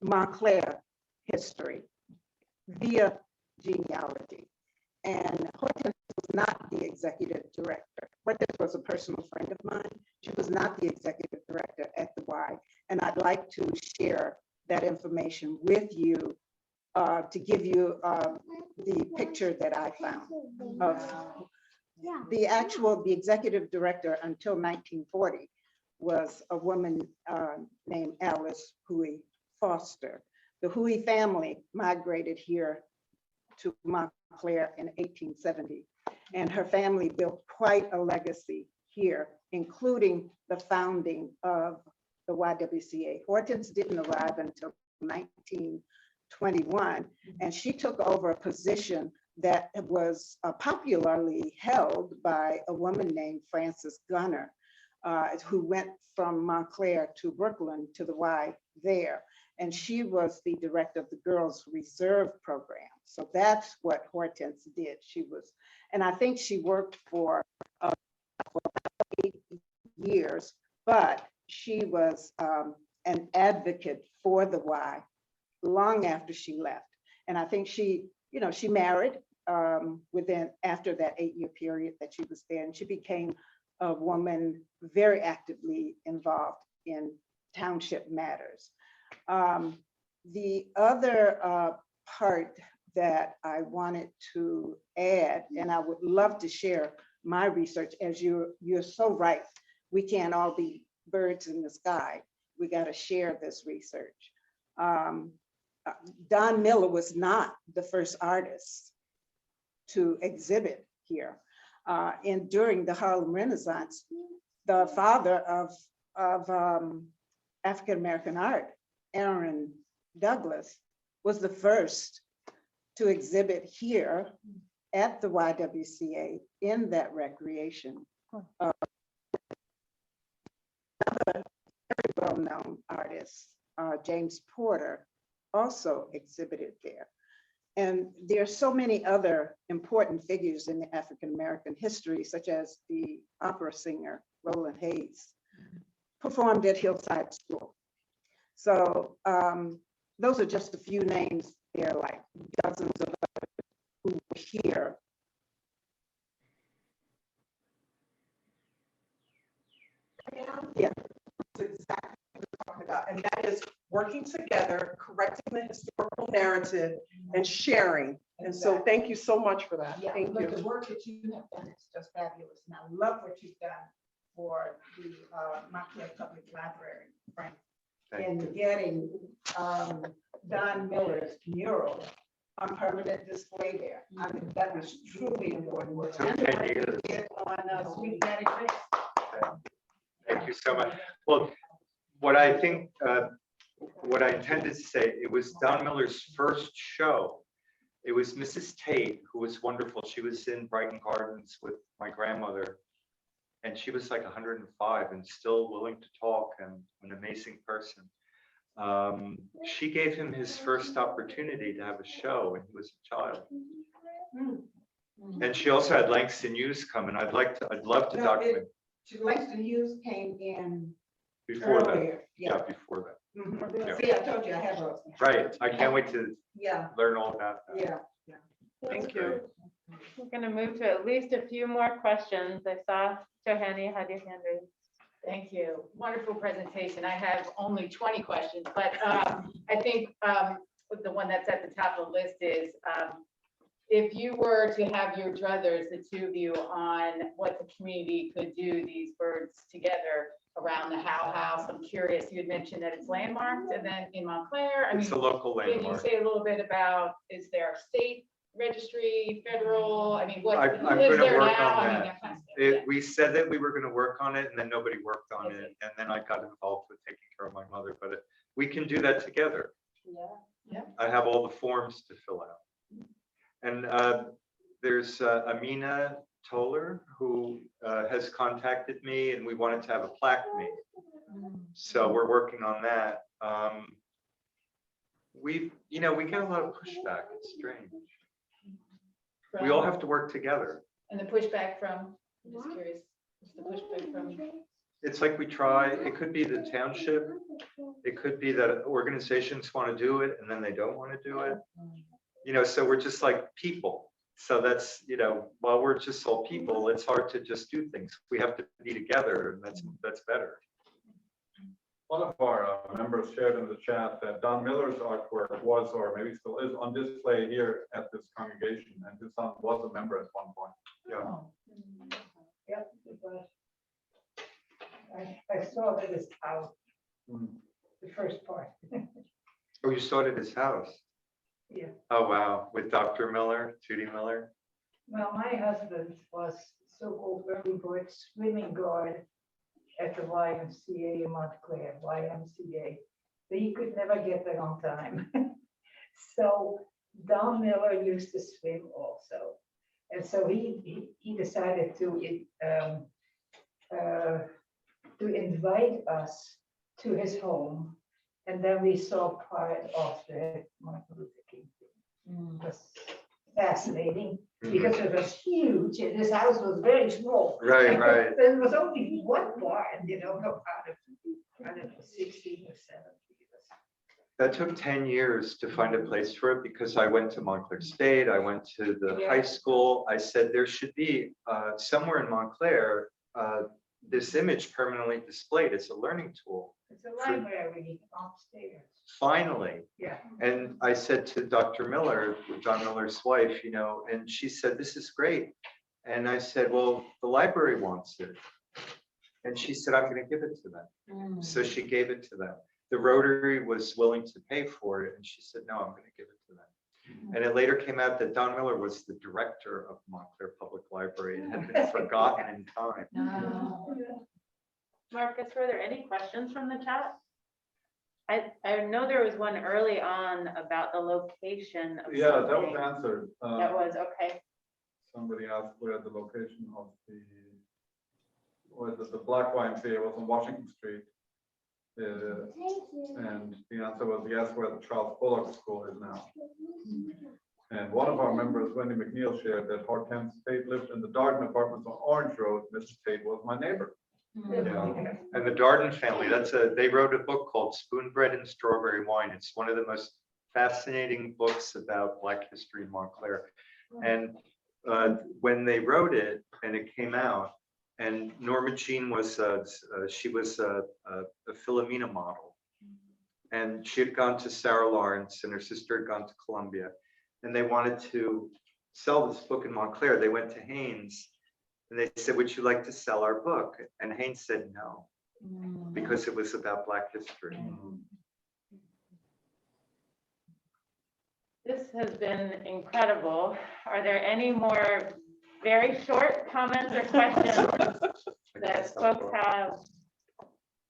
Speaker 6: Montclair history via genealogy. And Hortense was not the executive director. Hortense was a personal friend of mine. She was not the executive director at the Y. And I'd like to share that information with you to give you the picture that I found of the executive director until 1940 was a woman named Alice Huey Foster. The Huey family migrated here to Montclair in 1870, and her family built quite a legacy here, including the founding of the YWCA. Hortense didn't arrive until 1921, and she took over a position that was popularly held by a woman named Frances Gunner, who went from Montclair to Brooklyn to the Y there. And she was the director of the Girls Reserve Program. So that's what Hortense did. She was, and I think she worked for 8 years, but she was an advocate for the Y long after she left. And I think she married after that 8-year period that she was there, and she became a woman very actively involved in township matters. The other part that I wanted to add, and I would love to share my research, as you're so right, we can't all be birds in the sky. We got to share this research. Don Miller was not the first artist to exhibit here. And during the Harlem Renaissance, the father of African-American art, Aaron Douglas, was the first to exhibit here at the YWCA in that recreation. Another very well-known artist, James Porter, also exhibited there. And there are so many other important figures in the African-American history, such as the opera singer, Roland Hayes, performed at Hillside School. So those are just a few names. There are like dozens of others who were here.
Speaker 8: Yeah, that's exactly what we're talking about. And that is working together, correcting the historical narrative and sharing. And so thank you so much for that.
Speaker 6: Yeah,
Speaker 8: Thank
Speaker 6: but
Speaker 8: you.
Speaker 6: the work that you have done is just fabulous. And I love what you've done for the Montclair Public Library, Frank, in getting Don Miller's mural on permanent display there. I mean, that was truly important work.
Speaker 4: Took 10 years.
Speaker 6: On Sweet Daddy Face.
Speaker 4: Thank you so much. Well, what I think, what I intended to say, it was Don Miller's first show. It was Mrs. Tate, who was wonderful. She was in Brighton Gardens with my grandmother, and she was like 105 and still willing to talk, and an amazing person. She gave him his first opportunity to have a show when he was a child. And she also had Langston Hughes come, and I'd love to document.
Speaker 6: Langston Hughes came in
Speaker 4: Before that,
Speaker 6: earlier.
Speaker 4: yeah, before that.
Speaker 6: Mhm.
Speaker 4: Yeah.
Speaker 6: See, I told you I have a.
Speaker 4: Right, I can't wait to learn all about that.
Speaker 6: Yeah.
Speaker 8: Thank you.
Speaker 1: We're going to move to at least a few more questions. I saw Johanny had your hand raised
Speaker 13: Thank you. Wonderful presentation. I have only 20 questions, but I think the one that's at the top of the list is if you were to have your druthers, the two of you, on what the community could do these birds together around the Howe House. I'm curious, you had mentioned that it's landmarked and then in Montclair.
Speaker 4: It's a local
Speaker 13: Can you
Speaker 4: landmark.
Speaker 13: say a little bit about, is there a state registry, federal? I mean, what,
Speaker 4: I'm
Speaker 13: who
Speaker 4: going
Speaker 13: lives
Speaker 4: to
Speaker 13: there
Speaker 4: work
Speaker 13: now?
Speaker 4: on
Speaker 13: I mean,
Speaker 4: that.
Speaker 13: kind of stuff.
Speaker 4: We said that we were going to work on it, and then nobody worked on it, and then I got involved with taking care of my mother. But we can do that together.
Speaker 13: Yeah.
Speaker 4: I have all the forms to fill out. And there's Amina Toller, who has contacted me, and we wanted to have a plaque made. So we're working on that. We get a lot of pushback. It's strange. We all have to work together.
Speaker 13: And the pushback from, I'm just curious, what's the pushback from?
Speaker 4: It's like we try, it could be the township. It could be that organizations want to do it and then they don't want to do it. So we're just like people. So that's, while we're just all people, it's hard to just do things. We have to be together, and that's better.
Speaker 11: One of our members shared in the chat that Don Miller's artwork was, or maybe still is, on display here at this congregation, and his son was a member at one point.
Speaker 4: Yeah.
Speaker 14: Yep, it was. I saw that it's out, the first part.
Speaker 4: Oh, you saw it at his house?
Speaker 14: Yeah.
Speaker 4: Oh, wow. With Dr. Miller, Judy Miller?
Speaker 14: Well, my husband was so-called early bird swimming guard at the YMCA in Montclair, YMCA. But he could never get there on time. So Don Miller used to swim also. And so he decided to invite us to his home. And then we saw part of the Martin Luther King thing. It was fascinating because it was huge and this house was very small.
Speaker 4: Right.
Speaker 14: There was only one part, out of 16 or 17.
Speaker 4: That took 10 years to find a place for it, because I went to Montclair State, I went to the high school. I said there should be somewhere in Montclair this image permanently displayed. It's a learning tool.
Speaker 14: It's a library upstairs.
Speaker 4: Finally.
Speaker 14: Yeah.
Speaker 4: And I said to Dr. Miller, John Miller's wife, and she said, this is great. And I said, well, the library wants it. And she said, I'm going to give it to them. So she gave it to them. The Rotary was willing to pay for it. And she said, no, I'm going to give it to them. And it later came out that Don Miller was the director of Montclair Public Library. It had been forgotten in time.
Speaker 1: Marcus, were there any questions from the chat? I know there was one early on about the location of
Speaker 11: Yeah, that
Speaker 1: something.
Speaker 11: was answered.
Speaker 1: That was, okay.
Speaker 11: Somebody asked where the location of the Black YMCA was on Washington Street. And the answer was yes, where the Charles Bullock School is now. And one of our members, Wendy McNeil, shared that Hortense Tate lived in the Darden Apartments on Orange Road. Mrs. Tate was my neighbor.
Speaker 4: Yeah. And the Darden family, they wrote a book called Spoon Bread and Strawberry Wine. It's one of the most fascinating books about Black history in Montclair. And when they wrote it and it came out, and Norma Jean was, she was a Philomena model. And she had gone to Sarah Lawrence and her sister had gone to Columbia. And they wanted to sell this book in Montclair. They went to Haynes and they said, would you like to sell our book? And Haynes said no, because it was about Black history.
Speaker 1: This has been incredible. Are there any more very short comments or questions that folks have?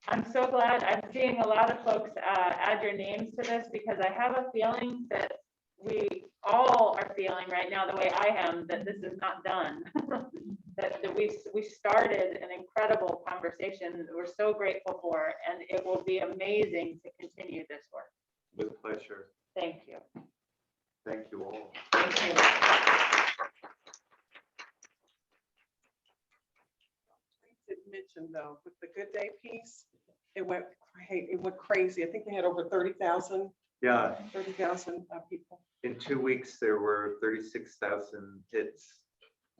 Speaker 1: I'm so glad I'm seeing a lot of folks add your names to this, because I have a feeling that we all are feeling right now, the way I am, that this is not done. that we started an incredible conversation that we're so grateful for, and it will be amazing to continue this work.
Speaker 4: With pleasure.
Speaker 1: Thank you.
Speaker 4: Thank you all.
Speaker 1: Thank you.
Speaker 8: Did mention though, with the Good Day piece, it went crazy. I think they had over 30,000.
Speaker 4: Yeah.
Speaker 8: 30,000 people.
Speaker 4: In 2 weeks, there were 36,000 hits.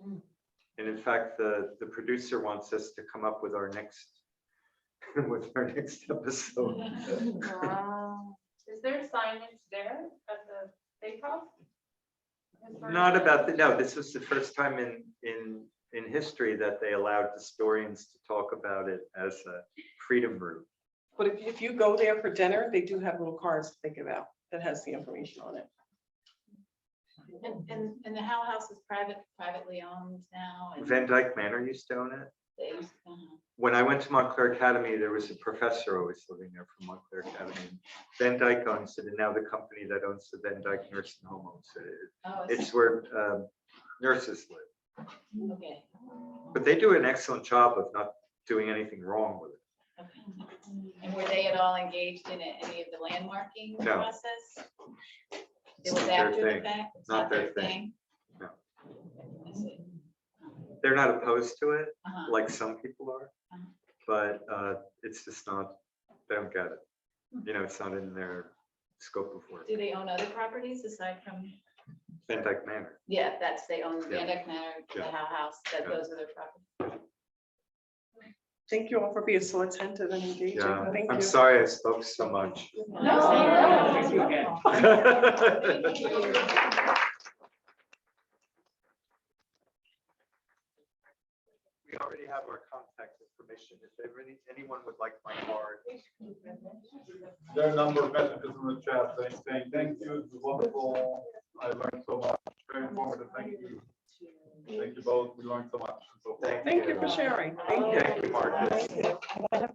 Speaker 4: And in fact, the producer wants us to come up with our next with our next episode.
Speaker 13: Wow. Is there signage there at the steakhouse?
Speaker 4: Not about the, no, this was the first time in history that they allowed historians to talk about it as a freedom route.
Speaker 8: But if you go there for dinner, they do have little cards to give out that has the information on it.
Speaker 13: And the Howe House is privately owned now. and
Speaker 4: Van Dyke Manor used to own it.
Speaker 13: they-
Speaker 4: When I went to Montclair Academy, there was a professor always living there from Montclair Academy. Van Dyke owns it, and now the company that owns the Van Dyke Nursing Home owns it.
Speaker 13: Oh, I
Speaker 4: It's
Speaker 13: see.
Speaker 4: where nurses live.
Speaker 13: Okay.
Speaker 4: But they do an excellent job of not doing anything wrong with it.
Speaker 13: Okay. And were they at all engaged in any of the landmarking
Speaker 4: No.
Speaker 13: process?
Speaker 4: It's
Speaker 13: It was
Speaker 4: not their
Speaker 13: after the
Speaker 4: thing.
Speaker 13: fact? It's
Speaker 4: Not their thing. No.
Speaker 13: I see.
Speaker 4: They're not opposed to it,
Speaker 13: Uh-huh.
Speaker 4: like some people are,
Speaker 13: Uh-huh.
Speaker 4: but it's just not, they don't get it. You know, it's not in their scope of work.
Speaker 13: Do they own other properties aside from,
Speaker 4: Van Dyke Manor.
Speaker 13: yeah, that's, they own
Speaker 4: Yeah.
Speaker 13: Van Dyke Manor, the
Speaker 4: Yeah.
Speaker 13: Howe House, that
Speaker 4: Yeah.
Speaker 13: those are their properties.
Speaker 8: Thank you all for being so attentive and engaging.
Speaker 4: Yeah,
Speaker 8: Thank
Speaker 4: I'm
Speaker 8: you.
Speaker 4: sorry I spoke so much. We already have our contact information. If anyone would like my card.
Speaker 11: There are a number of messages in the chat saying thank you, it was wonderful, I learned so much, very informative, thank you. Thank you both, we learned so much.
Speaker 8: Thank you for sharing. Thank you.
Speaker 4: Thank you, Marcus.